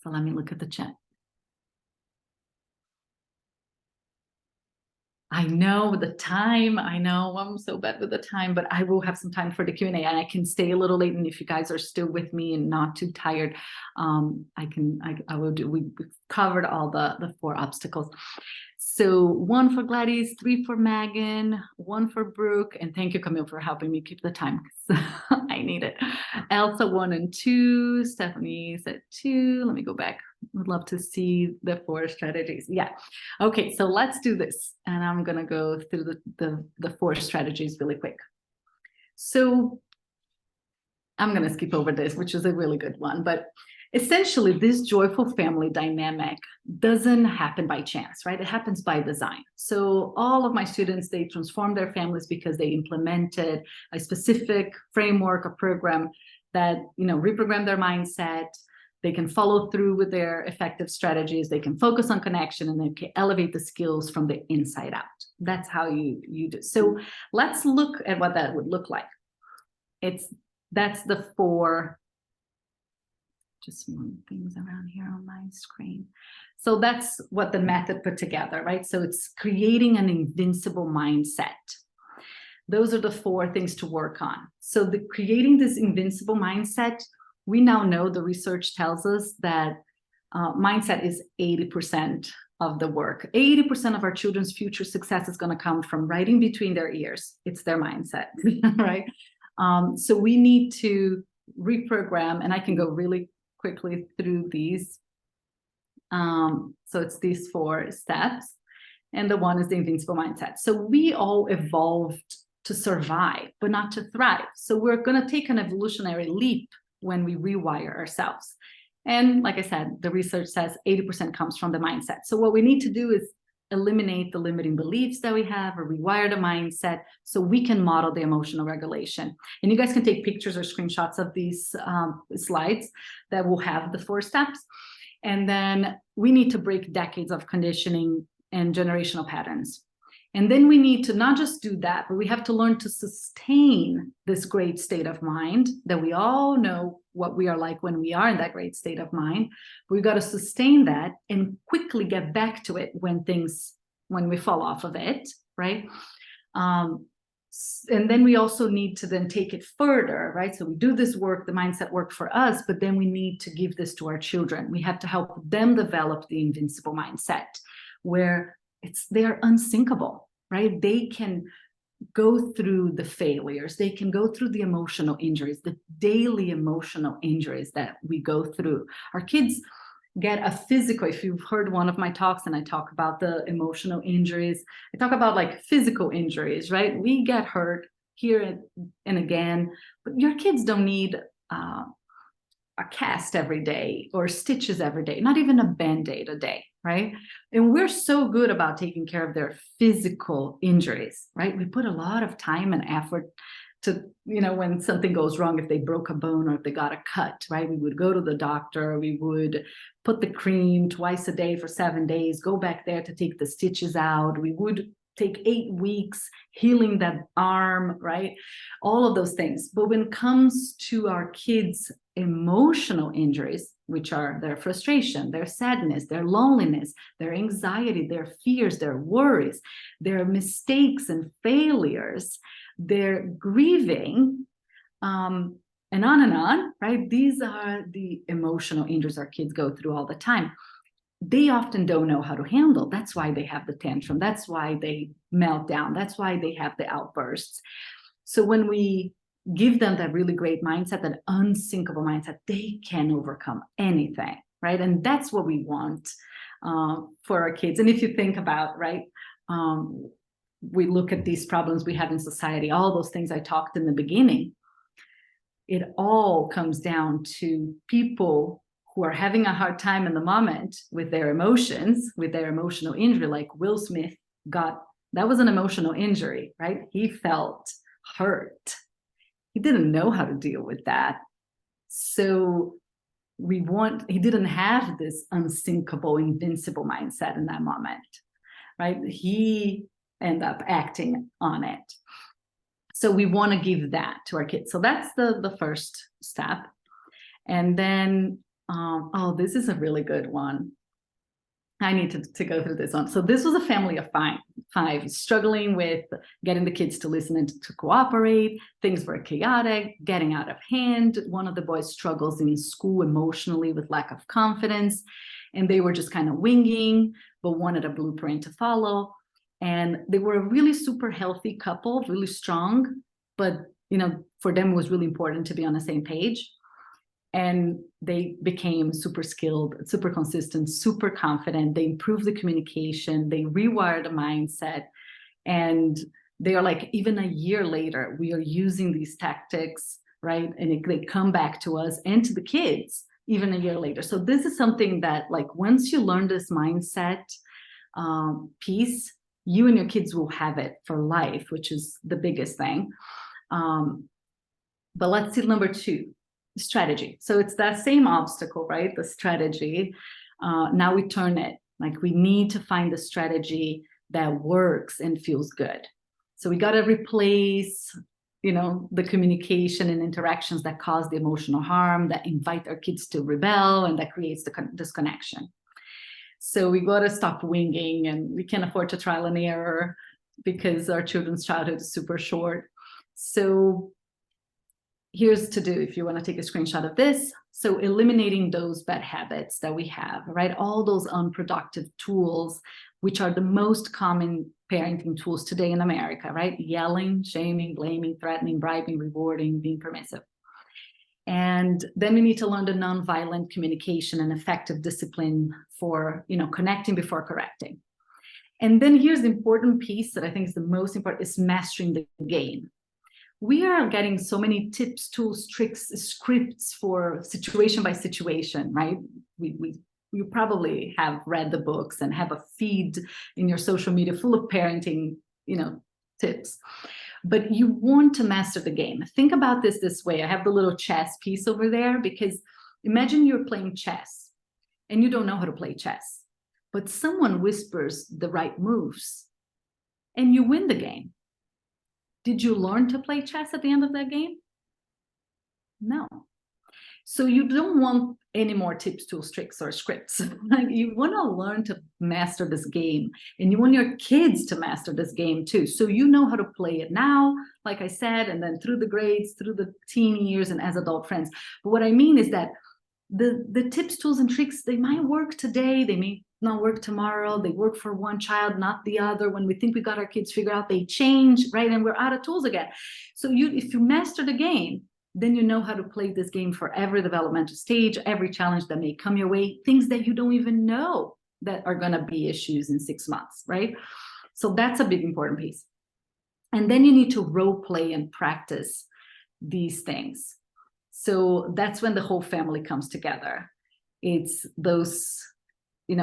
So let me look at the chat. I know the time, I know I'm so bad with the time, but I will have some time for the Q&A, and I can stay a little late. And if you guys are still with me and not too tired, I will do, we've covered all the four obstacles. So 1 for Gladys, 3 for Megan, 1 for Brooke, and thank you, Camille, for helping me keep the time. I need it. Elsa 1 and 2, Stephanie said 2. Let me go back. Would love to see the 4 strategies. Yeah. Okay, so let's do this. And I'm going to go through the 4 strategies really quick. So I'm going to skip over this, which is a really good one. But essentially, this joyful family dynamic doesn't happen by chance, right? It happens by design. So all of my students, they transform their families because they implemented a specific framework or program that, reprogram their mindset. They can follow through with their effective strategies. They can focus on connection, and they can elevate the skills from the inside out. That's how you do. So let's look at what that would look like. That's the 4. Just move things around here on my screen. So that's what the method put together, right? So it's creating an invincible mindset. Those are the 4 things to work on. So creating this invincible mindset, we now know, the research tells us that mindset is 80% of the work. 80% of our children's future success is going to come from right in between their ears. It's their mindset, right? So we need to reprogram, and I can go really quickly through these. So it's these 4 steps, and the one is the invincible mindset. So we all evolved to survive, but not to thrive. So we're going to take an evolutionary leap when we rewire ourselves. And like I said, the research says 80% comes from the mindset. So what we need to do is eliminate the limiting beliefs that we have, or rewire the mindset, so we can model the emotional regulation. And you guys can take pictures or screenshots of these slides that will have the 4 steps. And then we need to break decades of conditioning and generational patterns. And then we need to not just do that, but we have to learn to sustain this great state of mind that we all know what we are like when we are in that great state of mind. We've got to sustain that and quickly get back to it when we fall off of it, right? And then we also need to then take it further, right? So we do this work, the mindset work for us, but then we need to give this to our children. We have to help them develop the invincible mindset, where they're unsinkable, right? They can go through the failures. They can go through the emotional injuries, the daily emotional injuries that we go through. Our kids get a physical, if you've heard one of my talks and I talk about the emotional injuries, I talk about like physical injuries, right? We get hurt here and again, but your kids don't need a cast every day or stitches every day, not even a band-aid a day, right? And we're so good about taking care of their physical injuries, right? We put a lot of time and effort to, when something goes wrong, if they broke a bone or if they got a cut, right? We would go to the doctor, we would put the cream twice a day for 7 days, go back there to take the stitches out. We would take 8 weeks healing that arm, right? All of those things. But when it comes to our kids' emotional injuries, which are their frustration, their sadness, their loneliness, their anxiety, their fears, their worries, their mistakes and failures, their grieving, and on, right? These are the emotional injuries our kids go through all the time. They often don't know how to handle. That's why they have the tantrum. That's why they melt down. That's why they have the outbursts. So when we give them that really great mindset, that unsinkable mindset, they can overcome anything, right? And that's what we want for our kids. And if you think about, right, we look at these problems we have in society, all those things I talked in the beginning, it all comes down to people who are having a hard time in the moment with their emotions, with their emotional injury, like Will Smith that was an emotional injury, right? He felt hurt. He didn't know how to deal with that. So he didn't have this unsinkable, invincible mindset in that moment, right? He ended up acting on it. So we want to give that to our kids. So that's the first step. And then, this is a really good one. I need to go through this one. So this was a family of five struggling with getting the kids to listen and to cooperate. Things were chaotic, getting out of hand. One of the boys struggles in school emotionally with lack of confidence, and they were just kind of winging, but wanted a blueprint to follow. And they were a really super healthy couple, really strong, but for them it was really important to be on the same page. And they became super skilled, super consistent, super confident. They improved the communication, they rewired the mindset. And they are like, even a year later, we are using these tactics, right? And they come back to us and to the kids even a year later. So this is something that, like, once you learn this mindset piece, you and your kids will have it for life, which is the biggest thing. But let's see number 2. Strategy. So it's that same obstacle, right? The strategy. Now we turn it. Like, we need to find the strategy that works and feels good. So we got to replace, the communication and interactions that cause the emotional harm, that invite our kids to rebel, and that creates the disconnection. So we got to stop winging, and we can't afford to trial and error because our children's childhood is super short. So here's to do if you want to take a screenshot of this. So eliminating those bad habits that we have, right? All those unproductive tools, which are the most common parenting tools today in America, right? Yelling, shaming, blaming, threatening, bribing, rewarding, being permissive. And then we need to learn the nonviolent communication and effective discipline for, connecting before correcting. And then here's the important piece that I think is the most important, is mastering the game. We are getting so many tips, tools, tricks, scripts for situation by situation, right? You probably have read the books and have a feed in your social media full of parenting, tips. But you want to master the game. Think about this way. I have the little chess piece over there, because imagine you're playing chess and you don't know how to play chess, but someone whispers the right moves and you win the game. Did you learn to play chess at the end of that game? No. So you don't want any more tips, tools, tricks, or scripts. You want to learn to master this game, and you want your kids to master this game too. So you know how to play it now, like I said, and then through the grades, through the teen years, and as adult friends. But what I mean is that the tips, tools, and tricks, they might work today, they may not work tomorrow. They work for one child, not the other. When we think we got our kids figured out, they change, right? And we're out of tools again. So if you master the game, then you know how to play this game for every developmental stage, every challenge that may come your way, things that you don't even know that are going to be issues in 6 months, right? So that's a big important piece. And then you need to role play and practice these things. So that's when the whole family comes together. It's those,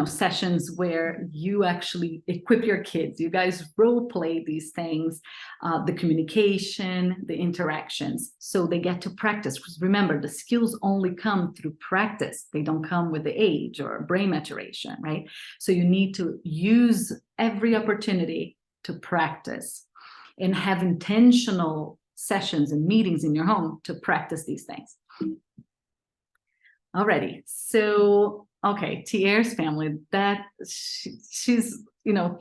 sessions where you actually equip your kids. You guys role play these things, the communication, the interactions, so they get to practice. Because remember, the skills only come through practice. They don't come with the age or brain maturation, right? So you need to use every opportunity to practice and have intentional sessions and meetings in your home to practice these things. Alrighty, so okay, Tier's family, she's,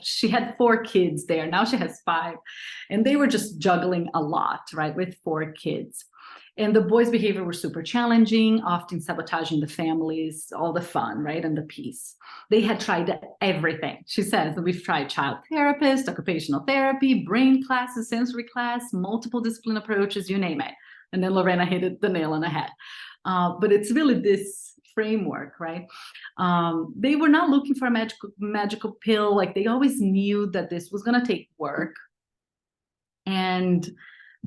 she had 4 kids there. Now she has 5, and they were just juggling a lot, right, with 4 kids. And the boys' behavior was super challenging, often sabotaging the families, all the fun, right, and the peace. They had tried everything. She says that we've tried child therapist, occupational therapy, brain classes, sensory class, multiple discipline approaches, you name it. And then Lorena hit the nail on the head. But it's really this framework, right? They were not looking for a magical pill. Like, they always knew that this was going to take work, and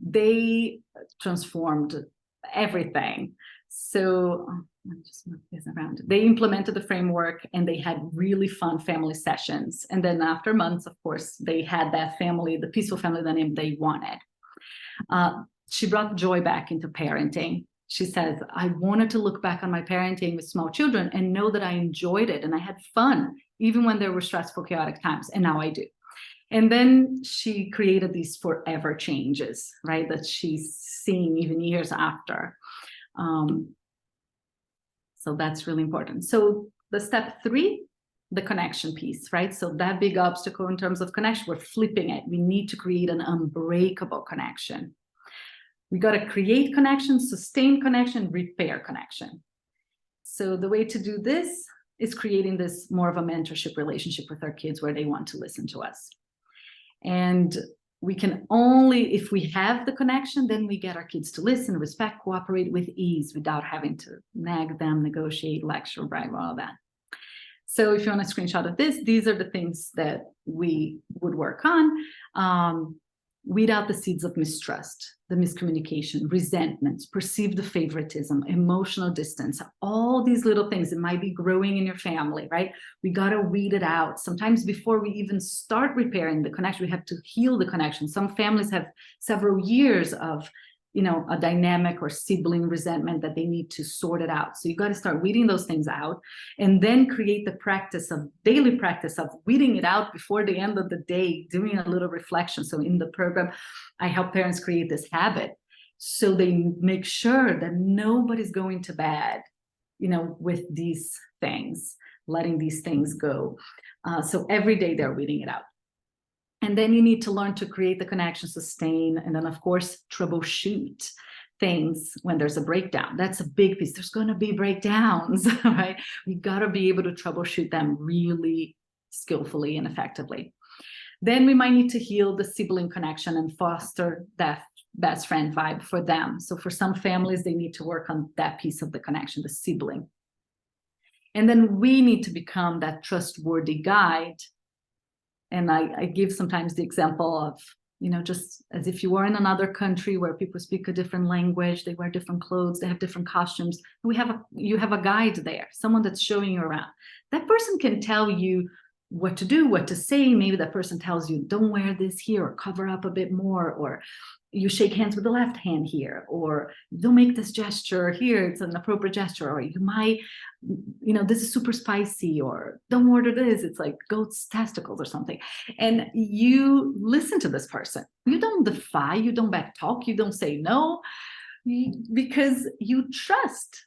they transformed everything. So let me just move this around. They implemented the framework, and they had really fun family sessions. And then after months, of course, they had that family, the peaceful family that they wanted. She brought joy back into parenting. She says, I wanted to look back on my parenting with small children and know that I enjoyed it and I had fun, even when there were stressful, chaotic times. And now I do. And then she created these forever changes, right, that she's seeing even years after. So that's really important. So the step 3, the connection piece, right? So that big obstacle in terms of connection, we're flipping it. We need to create an unbreakable connection. We got to create connection, sustain connection, repair connection. So the way to do this is creating this more of a mentorship relationship with our kids where they want to listen to us. And we can only, if we have the connection, then we get our kids to listen, respect, cooperate with ease without having to nag them, negotiate, lecture, brag, all that. So if you want a screenshot of this, these are the things that we would work on. Weed out the seeds of mistrust, the miscommunication, resentments, perceived favoritism, emotional distance, all these little things that might be growing in your family, right? We got to weed it out. Sometimes before we even start repairing the connection, we have to heal the connection. Some families have several years of, a dynamic or sibling resentment that they need to sort it out. So you got to start weeding those things out, and then create the daily practice of weeding it out before the end of the day, doing a little reflection. So in the program, I help parents create this habit so they make sure that nobody's going to bed, with these things, letting these things go. So every day they're weeding it out. And then you need to learn to create the connection, sustain, and then, of course, troubleshoot things when there's a breakdown. That's a big piece. There's going to be breakdowns, right? We got to be able to troubleshoot them really skillfully and effectively. Then we might need to heal the sibling connection and foster that best friend vibe for them. So for some families, they need to work on that piece of the connection, the sibling. And then we need to become that trustworthy guide. And I give sometimes the example of, just as if you were in another country where people speak a different language, they wear different clothes, they have different costumes. You have a guide there, someone that's showing you around. That person can tell you what to do, what to say. Maybe that person tells you, don't wear this here, or cover up a bit more, or you shake hands with the left hand here, or don't make this gesture here, it's an appropriate gesture, or you might, this is super spicy, or don't order this, it's like goat's testicles or something. And you listen to this person. You don't defy, you don't back talk, you don't say no, because you trust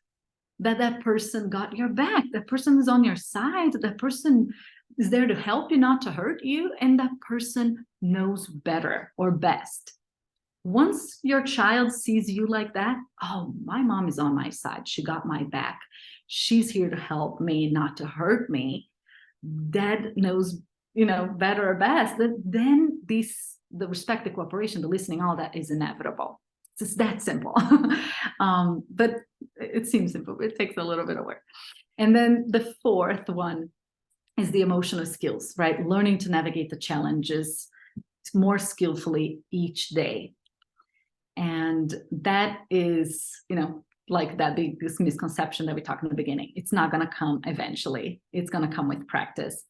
that person got your back, that person is on your side, that person is there to help you, not to hurt you, and that person knows better or best. Once your child sees you like that, oh, my mom is on my side. She got my back. She's here to help me, not to hurt me. dad knows, better or best, then the respect, the cooperation, the listening, all that is inevitable. It's just that simple. But it seems simple, but it takes a little bit of work. And then the fourth one is the emotional skills, right? Learning to navigate the challenges more skillfully each day. And that is, like this misconception that we talked in the beginning. It's not going to come eventually. It's going to come with practice.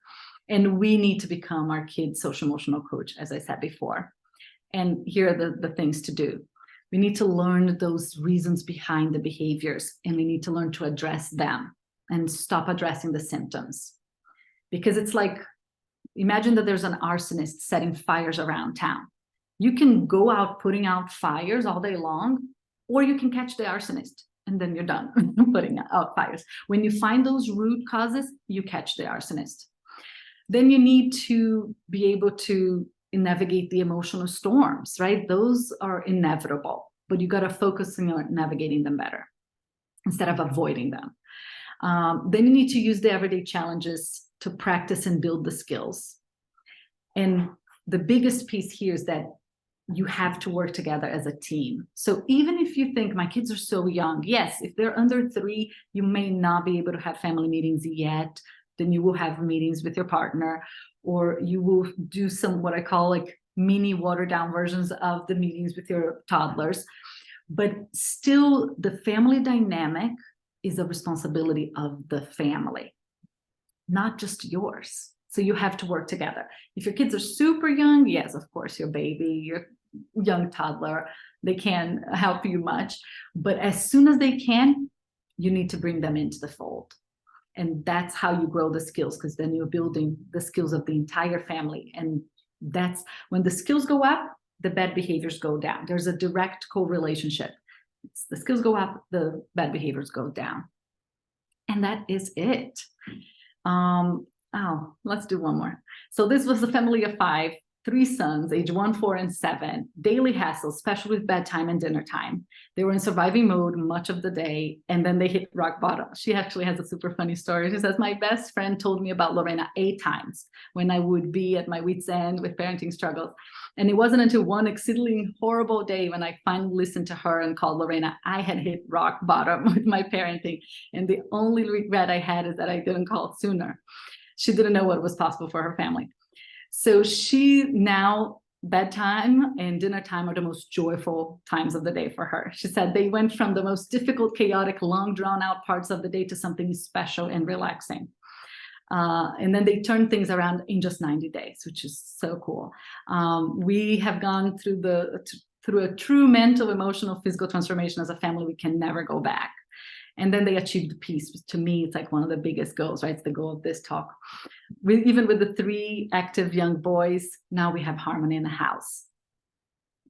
And we need to become our kids' social emotional coach, as I said before. And here are the things to do. We need to learn those reasons behind the behaviors, and we need to learn to address them and stop addressing the symptoms. Because it's like, imagine that there's an arsonist setting fires around town. You can go out putting out fires all day long, or you can catch the arsonist and then you're done putting out fires. When you find those root causes, you catch the arsonist. Then you need to be able to navigate the emotional storms, right? Those are inevitable, but you got to focus on navigating them better instead of avoiding them. Then you need to use the everyday challenges to practice and build the skills. And the biggest piece here is that you have to work together as a team. So even if you think my kids are so young, yes, if they're under 3, you may not be able to have family meetings yet. Then you will have meetings with your partner, or you will do some, what I call like mini watered down versions of the meetings with your toddlers. But still, the family dynamic is a responsibility of the family, not just yours. So you have to work together. If your kids are super young, yes, of course, your baby, your young toddler, they can't help you much. But as soon as they can, you need to bring them into the fold. And that's how you grow the skills, because then you're building the skills of the entire family. And that's when the skills go up, the bad behaviors go down. There's a direct correlationship. The skills go up, the bad behaviors go down. And that is it. Let's do one more. So this was a family of 5, 3 sons, age 1, 4, and 7, daily hassles, especially with bedtime and dinner time. They were in surviving mode much of the day, and then they hit rock bottom. She actually has a super funny story. She says, my best friend told me about Lorena 8 times when I would be at my wit's end with parenting struggles. And it wasn't until one exceedingly horrible day when I finally listened to her and called Lorena, I had hit rock bottom with my parenting. And the only regret I had is that I didn't call sooner. She didn't know what was possible for her family. So she now, bedtime and dinner time are the most joyful times of the day for her. She said they went from the most difficult, chaotic, long drawn out parts of the day to something special and relaxing. And then they turned things around in just 90 days, which is so cool. We have gone through through a true mental, emotional, physical transformation as a family. We can never go back. And then they achieved peace. To me, it's like one of the biggest goals, right? It's the goal of this talk. Even with the 3 active young boys, now we have harmony in the house.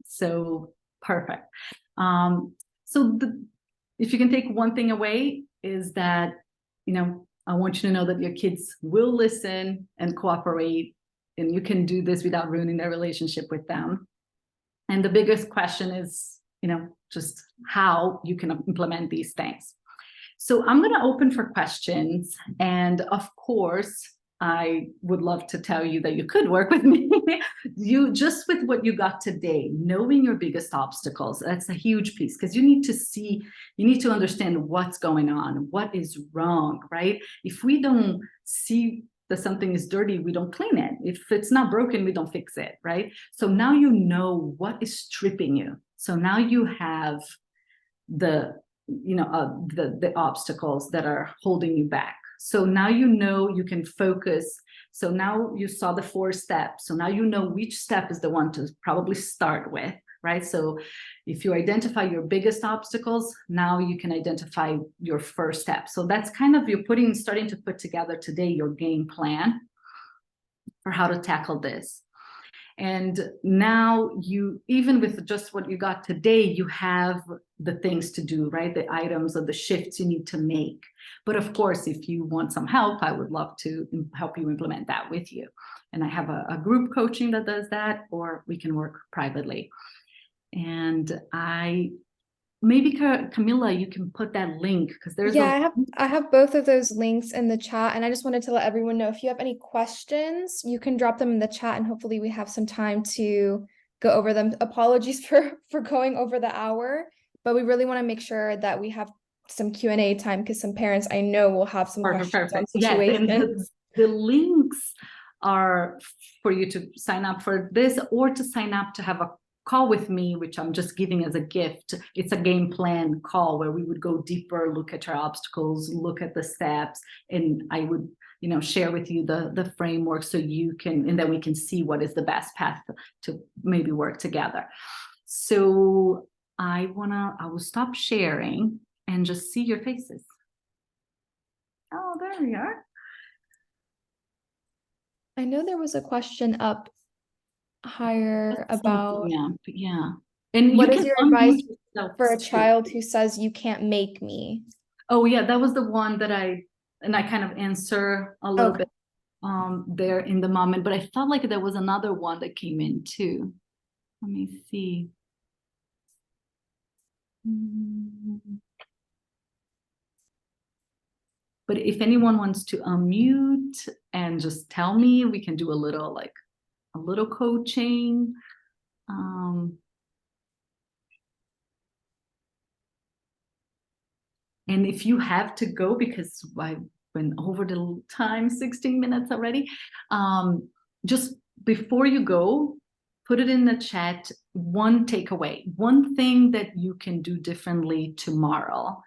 So perfect. If you can take one thing away, is that, I want you to know that your kids will listen and cooperate, and you can do this without ruining their relationship with them. And the biggest question is, just how you can implement these things. So I'm going to open for questions. And of course, I would love to tell you that you could work with me. You just with what you got today, knowing your biggest obstacles, that's a huge piece, because you need to understand what's going on, what is wrong, right? If we don't see that something is dirty, we don't clean it. If it's not broken, we don't fix it, right? So now you know what is stripping you. So now you have the obstacles that are holding you back. So now you can focus. So now you saw the 4 steps. So now you know which step is the one to probably start with, right? So if you identify your biggest obstacles, now you can identify your first step. So that's kind of starting to put together today your game plan for how to tackle this. And now even with just what you got today, you have the things to do, right? The items or the shifts you need to make. But of course, if you want some help, I would love to help you implement that with you. And I have a group coaching that does that, or we can work privately. And I maybe Camilla, you can put that link because there's a Yeah, I have both of those links in the chat, and I just wanted to let everyone know if you have any questions, you can drop them in the chat, and hopefully we have some time to go over them. Apologies for going over the hour, but we really want to make sure that we have some Q&A time because some parents I know will have some perfect, questions on perfect. Yes, and situations. the links are for you to sign up for this or to sign up to have a call with me, which I'm just giving as a gift. It's a game plan call where we would go deeper, look at your obstacles, look at the steps, and I would, share with you the framework so you can, and then we can see what is the best path to maybe work together. So I will stop sharing and just see your faces. Oh, there we are. I know there was a question up higher about Yeah. And what you is can your advice unmute yourself for a too. child who says you can't make me? Oh yeah, that was the one that I kind of answer a little Okay. bit there in the moment, but I felt like there was another one that came in too. Let me see. But if anyone wants to unmute and just tell me, we can do a little coaching. And if you have to go, because I went over the time, 16 minutes already, just before you go, put it in the chat, one takeaway, one thing that you can do differently tomorrow,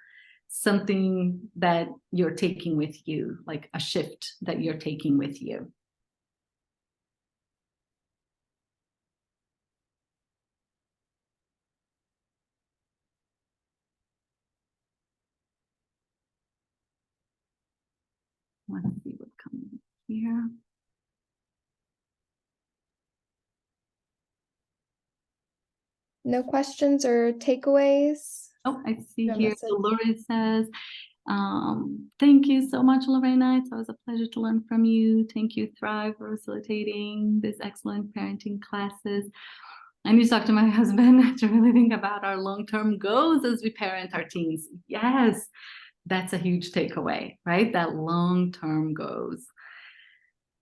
something that you're taking with you, like a shift that you're taking with you. Let's see what comes here. No questions or takeaways? Oh, I see No here, message. Lorena says, thank you so much, Lorena. It's always a pleasure to learn from you. Thank you, Thrive, for facilitating this excellent parenting classes. I need to talk to my husband to really think about our long-term goals as we parent our teens. Yes, that's a huge takeaway, right? That long-term goals.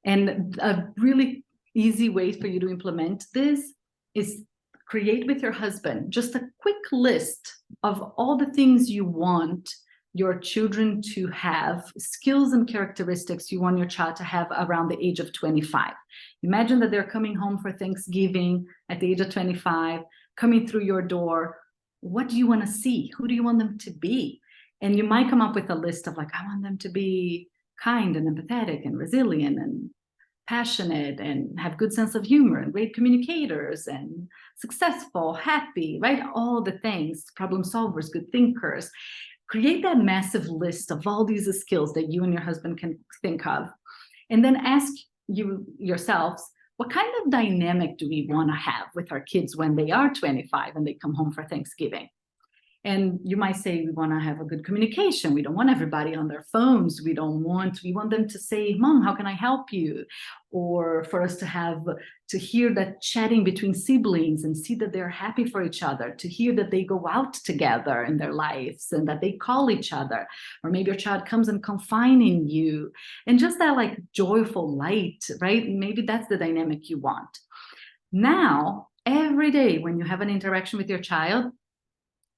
And a really easy way for you to implement this is create with your husband just a quick list of all the things you want your children to have, skills and characteristics you want your child to have around the age of 25. Imagine that they're coming home for Thanksgiving at the age of 25, coming through your door. What do you want to see? Who do you want them to be? And you might come up with a list of I want them to be kind and empathetic and resilient and passionate and have good sense of humor and great communicators and successful, happy, right? All the things, problem solvers, good thinkers. Create that massive list of all these skills that you and your husband can think of. And then ask yourselves, what kind of dynamic do we want to have with our kids when they are 25 and they come home for Thanksgiving? And you might say, we want to have a good communication. We don't want everybody on their phones. We want them to say, Mom, how can I help you? Or for us to hear that chatting between siblings and see that they're happy for each other, to hear that they go out together in their lives and that they call each other. Or maybe your child comes and confide in you. And just that joyful light, right? Maybe that's the dynamic you want. Now, every day when you have an interaction with your child,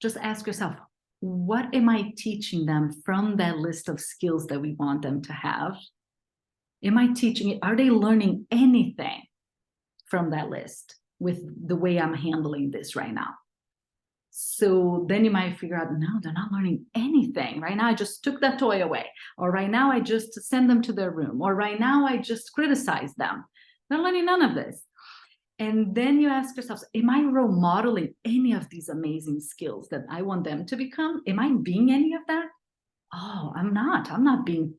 just ask yourself, what am I teaching them from that list of skills that we want them to have? Are they learning anything from that list with the way I'm handling this right now? So then you might figure out, no, they're not learning anything. Right now, I just took that toy away. Or right now, I just send them to their room. Or right now, I just criticize them. They're learning none of this. And then you ask yourselves, am I role modeling any of these amazing skills that I want them to become? Am I being any of that? Oh, I'm not. I'm not being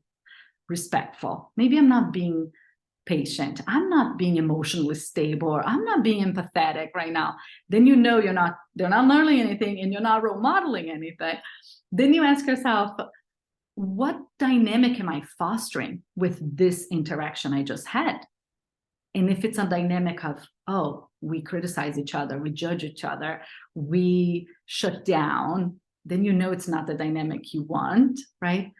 respectful. Maybe I'm not being patient. I'm not being emotionally stable, or I'm not being empathetic right now. Then they're not learning anything and you're not role modeling anything. Then you ask yourself, what dynamic am I fostering with this interaction I just had? And if it's a dynamic of, oh, we criticize each other, we judge each other, we shut down, then you know it's not the dynamic you want, right?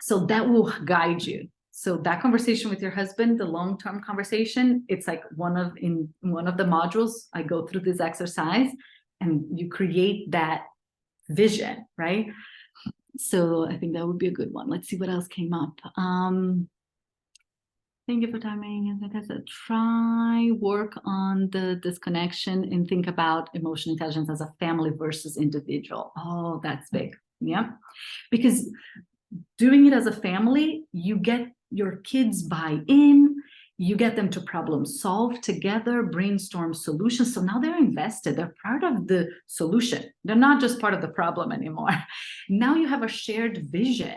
So that will guide you. So that conversation with your husband, the long-term conversation, it's like in one of the modules, I go through this exercise and you create that vision, right? So I think that would be a good one. Let's see what else came up. Thank you for timing. Like I said, try work on the disconnection and think about emotional intelligence as a family versus individual. Oh, that's big. Yeah. Because doing it as a family, you get your kids buy-in, you get them to problem solve together, brainstorm solutions. So now they're invested, they're part of the solution. They're not just part of the problem anymore. Now you have a shared vision,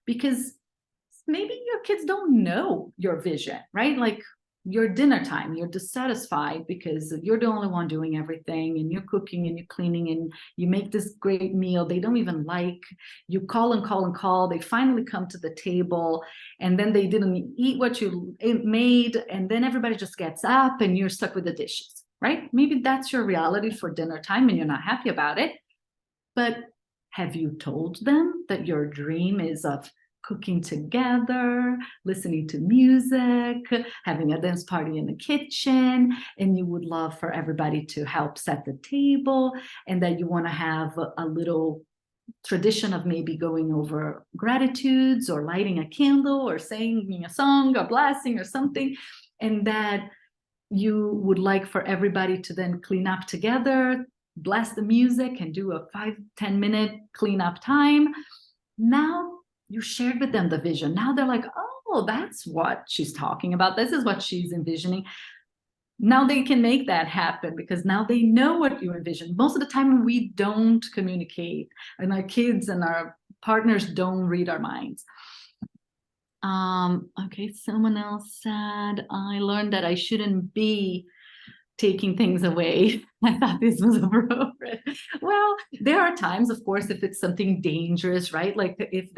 because maybe your kids don't know your vision, right? Like your dinner time, you're dissatisfied because you're the only one doing everything, and you're cooking and you're cleaning and you make this great meal they don't even like. You call and call and call. They finally come to the table, and then they didn't eat what you made, and then everybody just gets up and you're stuck with the dishes, right? Maybe that's your reality for dinner time and you're not happy about it. But have you told them that your dream is of cooking together, listening to music, having a dance party in the kitchen, and you would love for everybody to help set the table, and that you want to have a little tradition of maybe going over gratitudes or lighting a candle or singing a song or blessing or something, and that you would like for everybody to then clean up together, bless the music, and do a 5-10 minute cleanup time. Now you shared with them the vision. Now they're like, oh, that's what she's talking about. This is what she's envisioning. Now they can make that happen because now they know what you envision. Most of the time we don't communicate, and our kids and our partners don't read our minds. Okay, someone else said, I learned that I shouldn't be taking things away. I thought this was appropriate. Well, there are times, of course, if it's something dangerous, right? Like if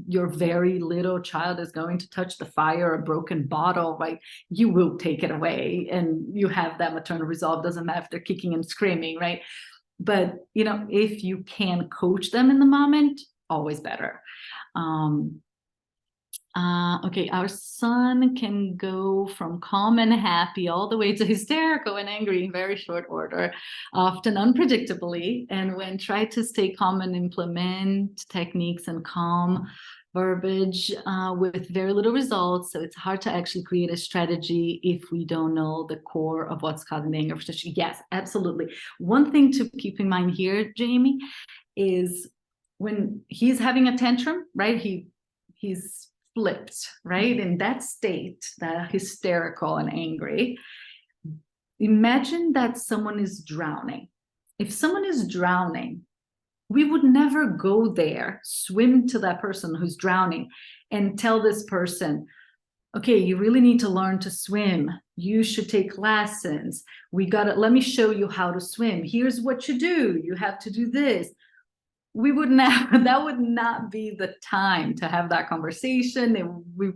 your very little child is going to touch the fire or a broken bottle, right? You will take it away and you have that maternal resolve. Doesn't matter if they're kicking and screaming, right? But, if you can coach them in the moment, always better. Okay, our son can go from calm and happy all the way to hysterical and angry in very short order, often unpredictably. And when try to stay calm and implement techniques and calm verbiage with very little results. So it's hard to actually create a strategy if we don't know the core of what's causing the anger. Yes, absolutely. One thing to keep in mind here, Jamie, is when he's having a tantrum, right? He's flipped, right? In that state, that hysterical and angry. Imagine that someone is drowning. If someone is drowning, we would never go there, swim to that person who's drowning and tell this person, okay, you really need to learn to swim. You should take lessons. Let me show you how to swim. Here's what you do. You have to do this. That would not be the time to have that conversation. We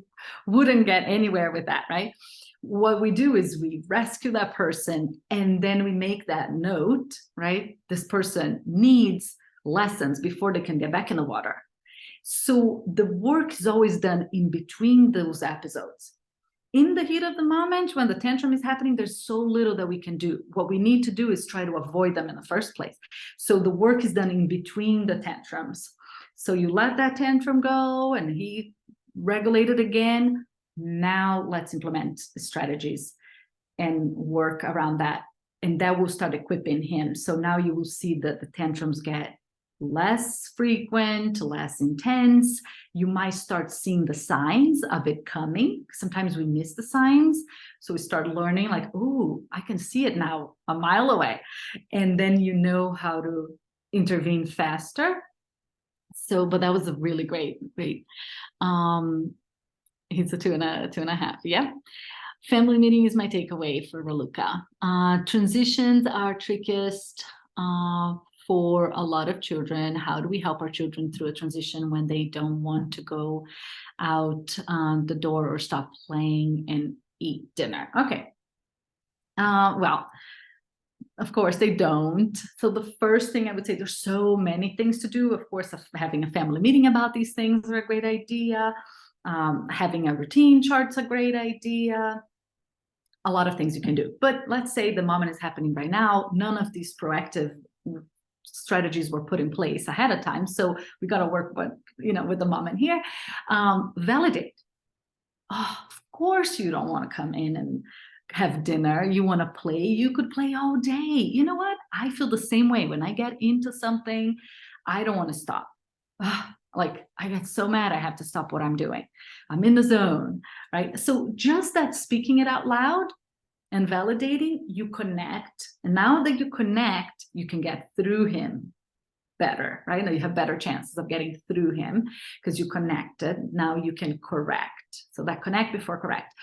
wouldn't get anywhere with that, right? What we do is we rescue that person, and then we make that note, right? This person needs lessons before they can get back in the water. So the work is always done in between those episodes. In the heat of the moment, when the tantrum is happening, there's so little that we can do. What we need to do is try to avoid them in the first place. So the work is done in between the tantrums. So you let that tantrum go and he regulated again. Now let's implement strategies and work around that. And that will start equipping him. So now you will see that the tantrums get less frequent, less intense. You might start seeing the signs of it coming. Sometimes we miss the signs. So we start learning like, oh, I can see it now a mile away. And then you know how to intervene faster. So, but that was a really great. He's a two and a half. Yeah. Family meeting is my takeaway for Raluca. Transitions are trickiest for a lot of children. How do we help our children through a transition when they don't want to go out the door or stop playing? And eat dinner. Okay. Well, of course they don't. So the first thing I would say, there's so many things to do. Of course, having a family meeting about these things are a great idea. Having a routine chart's a great idea. A lot of things you can do. But let's say the moment is happening right now. None of these proactive strategies were put in place ahead of time. So we got to work with the moment here. Validate. Oh, of course you don't want to come in and have dinner. You want to play. You could play all day. You know what? I feel the same way. When I get into something, I don't want to stop. Like I get so mad I have to stop what I'm doing. I'm in the zone, right? So just that speaking it out loud and validating, you connect. And now that you connect, you can get through him better, right? Now you have better chances of getting through him because you connected. Now you can correct. So that connect before correct.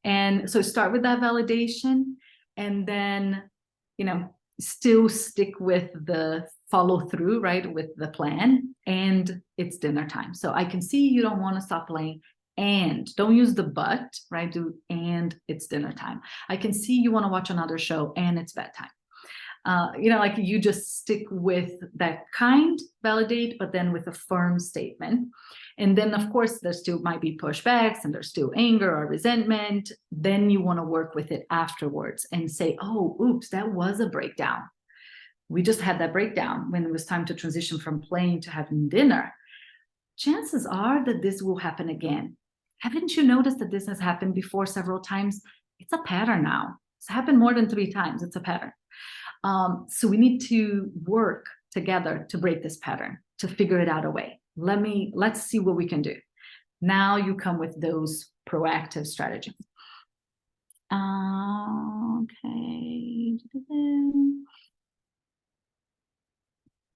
And so start with that validation, and then, still stick with the follow through, right? With the plan, and it's dinner time. So I can see you don't want to stop playing, and don't use the but, right? Do, and it's dinner time. I can see you want to watch another show, and it's bedtime. Like you just stick with that kind, validate, but then with a firm statement. And then, of course, there still might be pushbacks and there's still anger or resentment. Then you want to work with it afterwards and say, oh, oops, that was a breakdown. We just had that breakdown when it was time to transition from playing to having dinner. Chances are that this will happen again. Haven't you noticed that this has happened before several times? It's a pattern now. It's happened more than 3 times. It's a pattern. So we need to work together to break this pattern, to figure it out a way. Let's see what we can do. Now you come with those proactive strategies. Okay.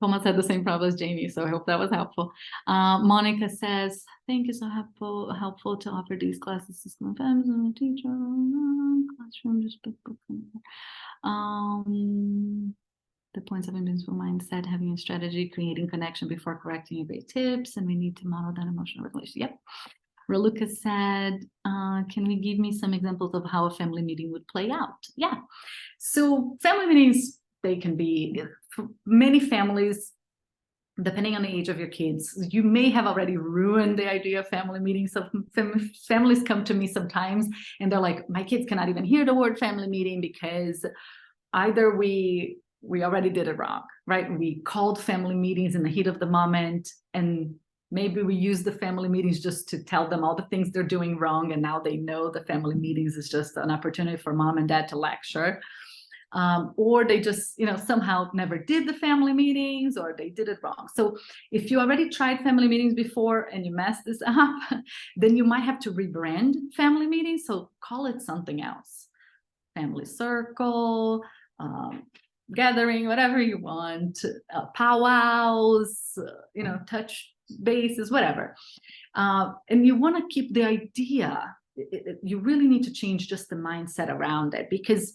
Thomas had the same problem as Jamie, so I hope that was helpful. Monica says, thank you, so helpful to offer these classes to school families and the teacher. Classroom, just the points of invincible mindset, having a strategy, creating connection before correcting, great tips, and we need to model that emotional regulation. Yep. Raluca said, can we give me some examples of how a family meeting would play out? Yeah. So family meetings, they can be, for many families, depending on the age of your kids, you may have already ruined the idea of family meetings. So families come to me sometimes and they're like, my kids cannot even hear the word family meeting because either we already did it wrong, right? We called family meetings in the heat of the moment, and maybe we use the family meetings just to tell them all the things they're doing wrong. And now they know the family meetings is just an opportunity for mom and dad to lecture. Or they just, somehow never did the family meetings, or they did it wrong. So if you already tried family meetings before and you messed this up, then you might have to rebrand family meetings. So call it something else. Family circle, gathering, whatever you want, powwows, touch bases, whatever. And you want to keep the idea. You really need to change just the mindset around it, because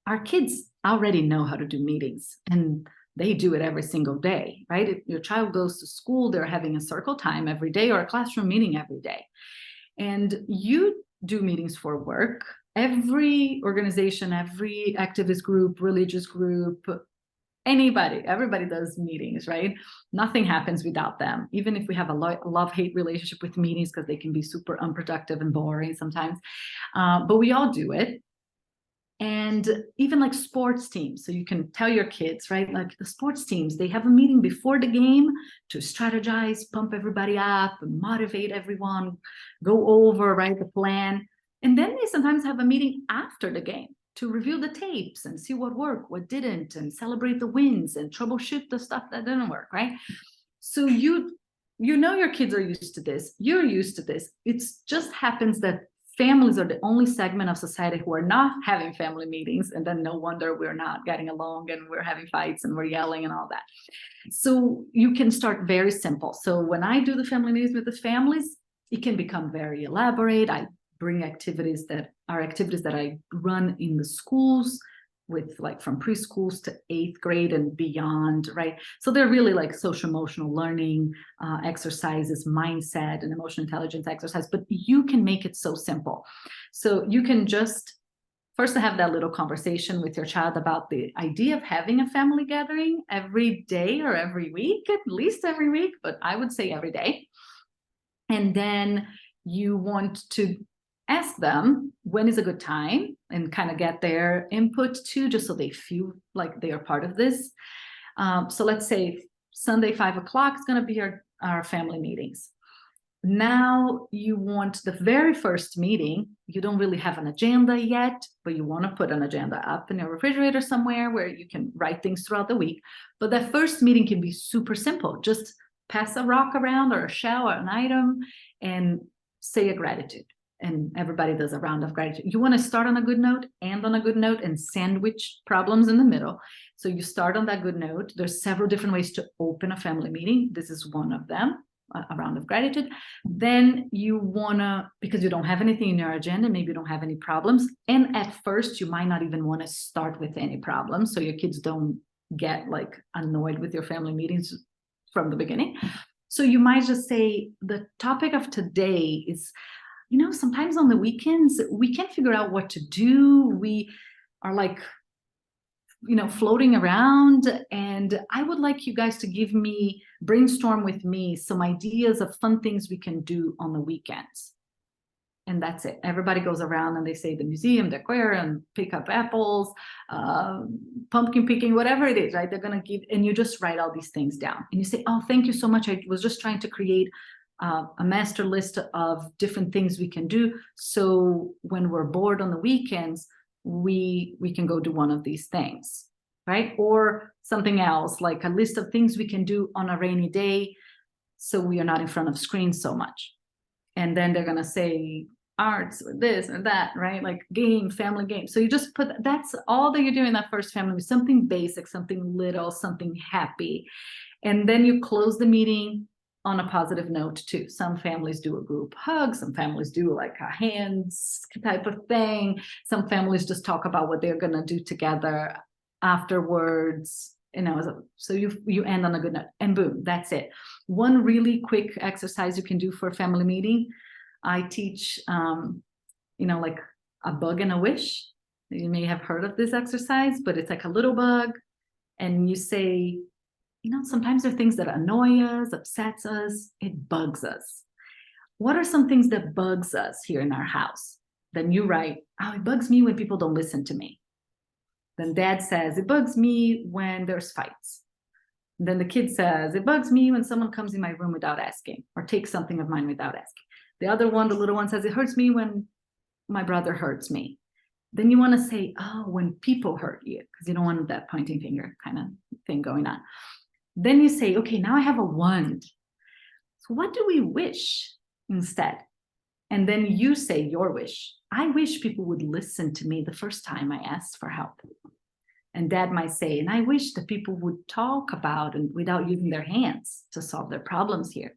our kids already know how to do meetings, and they do it every single day, right? If your child goes to school, they're having a circle time every day or a classroom meeting every day. And you do meetings for work. Every organization, every activist group, religious group, everybody does meetings, right? Nothing happens without them. Even if we have a love-hate relationship with meetings, because they can be super unproductive and boring sometimes, but we all do it. And even like sports teams, so you can tell your kids, right? Like the sports teams, they have a meeting before the game to strategize, pump everybody up, motivate everyone, go over, right, the plan. And then they sometimes have a meeting after the game to review the tapes and see what worked, what didn't, and celebrate the wins and troubleshoot the stuff that didn't work, right? So your kids are used to this. You're used to this. It just happens that families are the only segment of society who are not having family meetings, and then no wonder we're not getting along and we're having fights and we're yelling and all that. So you can start very simple. So when I do the family meetings with the families, it can become very elaborate. I bring activities that I run in the schools with like from preschools to 8th grade and beyond, right? So they're really like social emotional learning exercises, mindset and emotional intelligence exercise, but you can make it so simple. So you can just first have that little conversation with your child about the idea of having a family gathering every day or every week, at least every week, but I would say every day. And then you want to ask them when is a good time and kind of get their input too, just so they feel like they are part of this. So let's say Sunday, 5 o'clock is going to be our family meetings. Now you want the very first meeting, you don't really have an agenda yet, but you want to put an agenda up in your refrigerator somewhere where you can write things throughout the week. But that first meeting can be super simple. Just pass a rock around or a shell or an item and say a gratitude. And everybody does a round of gratitude. You want to start on a good note, end on a good note, and sandwich problems in the middle. So you start on that good note. There's several different ways to open a family meeting. This is one of them. A round of gratitude. Then you wanna, because you don't have anything in your agenda, maybe you don't have any problems, and at first you might not even want to start with any problems, so your kids don't get like annoyed with your family meetings from the beginning. So you might just say the topic of today is, sometimes on the weekends we can't figure out what to do. We are like floating around, and I would like you guys to brainstorm with me some ideas of fun things we can do on the weekends. And that's it. Everybody goes around and they say the museum, the aquarium, pick up apples, pumpkin picking, whatever it is, right? They're going to give, and you just write all these things down. And you say, oh, thank you so much. I was just trying to create a master list of different things we can do. So when we're bored on the weekends, we can go do one of these things, right? Or something else, like a list of things we can do on a rainy day so we are not in front of screens so much. And then they're going to say arts or this or that, right? Like family game. So you just that's all that you're doing in that first family, something basic, something little, something happy. And then you close the meeting on a positive note too. Some families do a group hug, some families do like a hands type of thing. Some families just talk about what they're going to do together afterwards, so you end on a good note, and boom, that's it. One really quick exercise you can do for a family meeting, I teach like a bug and a wish. You may have heard of this exercise, but it's like a little bug, and you say, sometimes there are things that annoy us, upsets us, it bugs us. What are some things that bugs us here in our house? Then you write, oh, it bugs me when people don't listen to me. Then dad says, it bugs me when there's fights. And then the kid says, it bugs me when someone comes in my room without asking or takes something of mine without asking. The other one, the little one, says, it hurts me when my brother hurts me. Then you want to say, oh, when people hurt you, because you don't want that pointing finger kind of thing going on. Then you say, okay, now I have a wand. So what do we wish instead? And then you say your wish. I wish people would listen to me the first time I asked for help. And dad might say, and I wish that people would talk about and without using their hands to solve their problems here.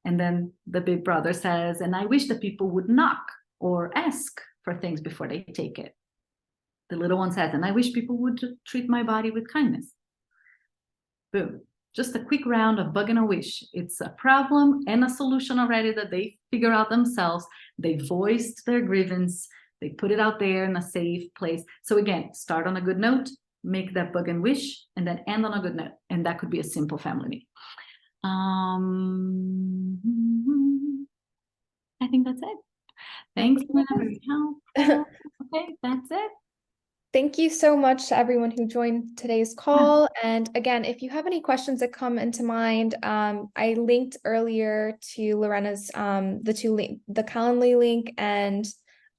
And then the big brother says, and I wish that people would knock or ask for things before they take it. The little one says, and I wish people would treat my body with kindness. Boom. Just a quick round of bug and a wish. It's a problem and a solution already that they figure out themselves. They voiced their grievance. They put it out there in a safe place. So again, start on a good note, make that bug and wish, and then end on a good note. And that could be a simple family meeting. I think that's it. Thanks for your help. Okay, that's it. Thank you so much to everyone who joined today's call. And again, if you have any questions that come into mind, I linked earlier to Lorena's the Calendly link and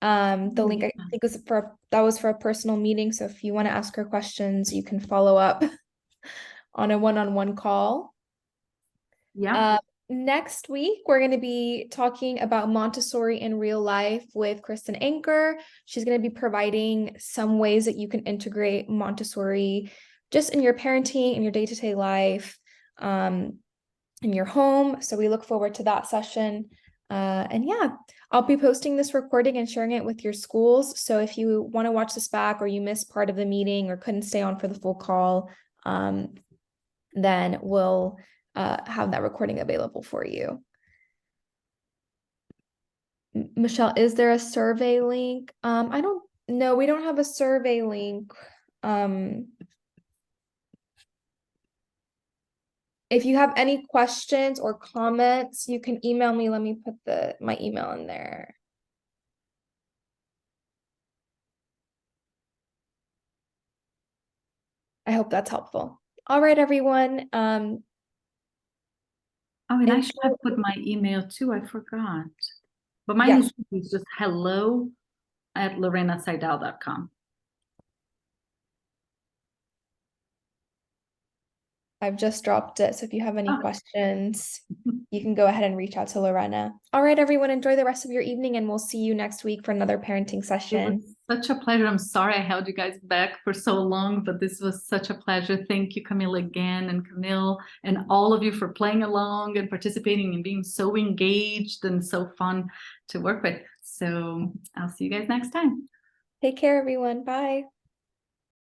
the link I think was for a personal meeting. So if you want to ask her questions, you can follow up on a one-on-one call. Yeah. Next week, we're going to be talking about Montessori in real life with Kristen Anker. She's going to be providing some ways that you can integrate Montessori just in your parenting, in your day-to-day life, in your home. So we look forward to that session. And yeah, I'll be posting this recording and sharing it with your schools. So if you want to watch this back or you missed part of the meeting or couldn't stay on for the full call, then we'll have that recording available for you. Michelle, is there a survey link? I don't know. We don't have a survey link. If you have any questions or comments, you can email me. Let me put my email in there. I hope that's helpful. All right, everyone. Oh, and I should have put my email too. I forgot. But mine Yes. is just hello@lorenaseidel.com. I've just dropped it. So if you have any Oh. questions, you can go ahead and reach out to Lorena. All right, everyone, enjoy the rest of your evening, and we'll see you next week for another parenting It session. was such a pleasure. I'm sorry I held you guys back for so long, but this was such a pleasure. Thank you, Camille, again, and Camille, and all of you for playing along and participating and being so engaged and so fun to work with. So I'll see you guys next time. Take care, everyone. Bye.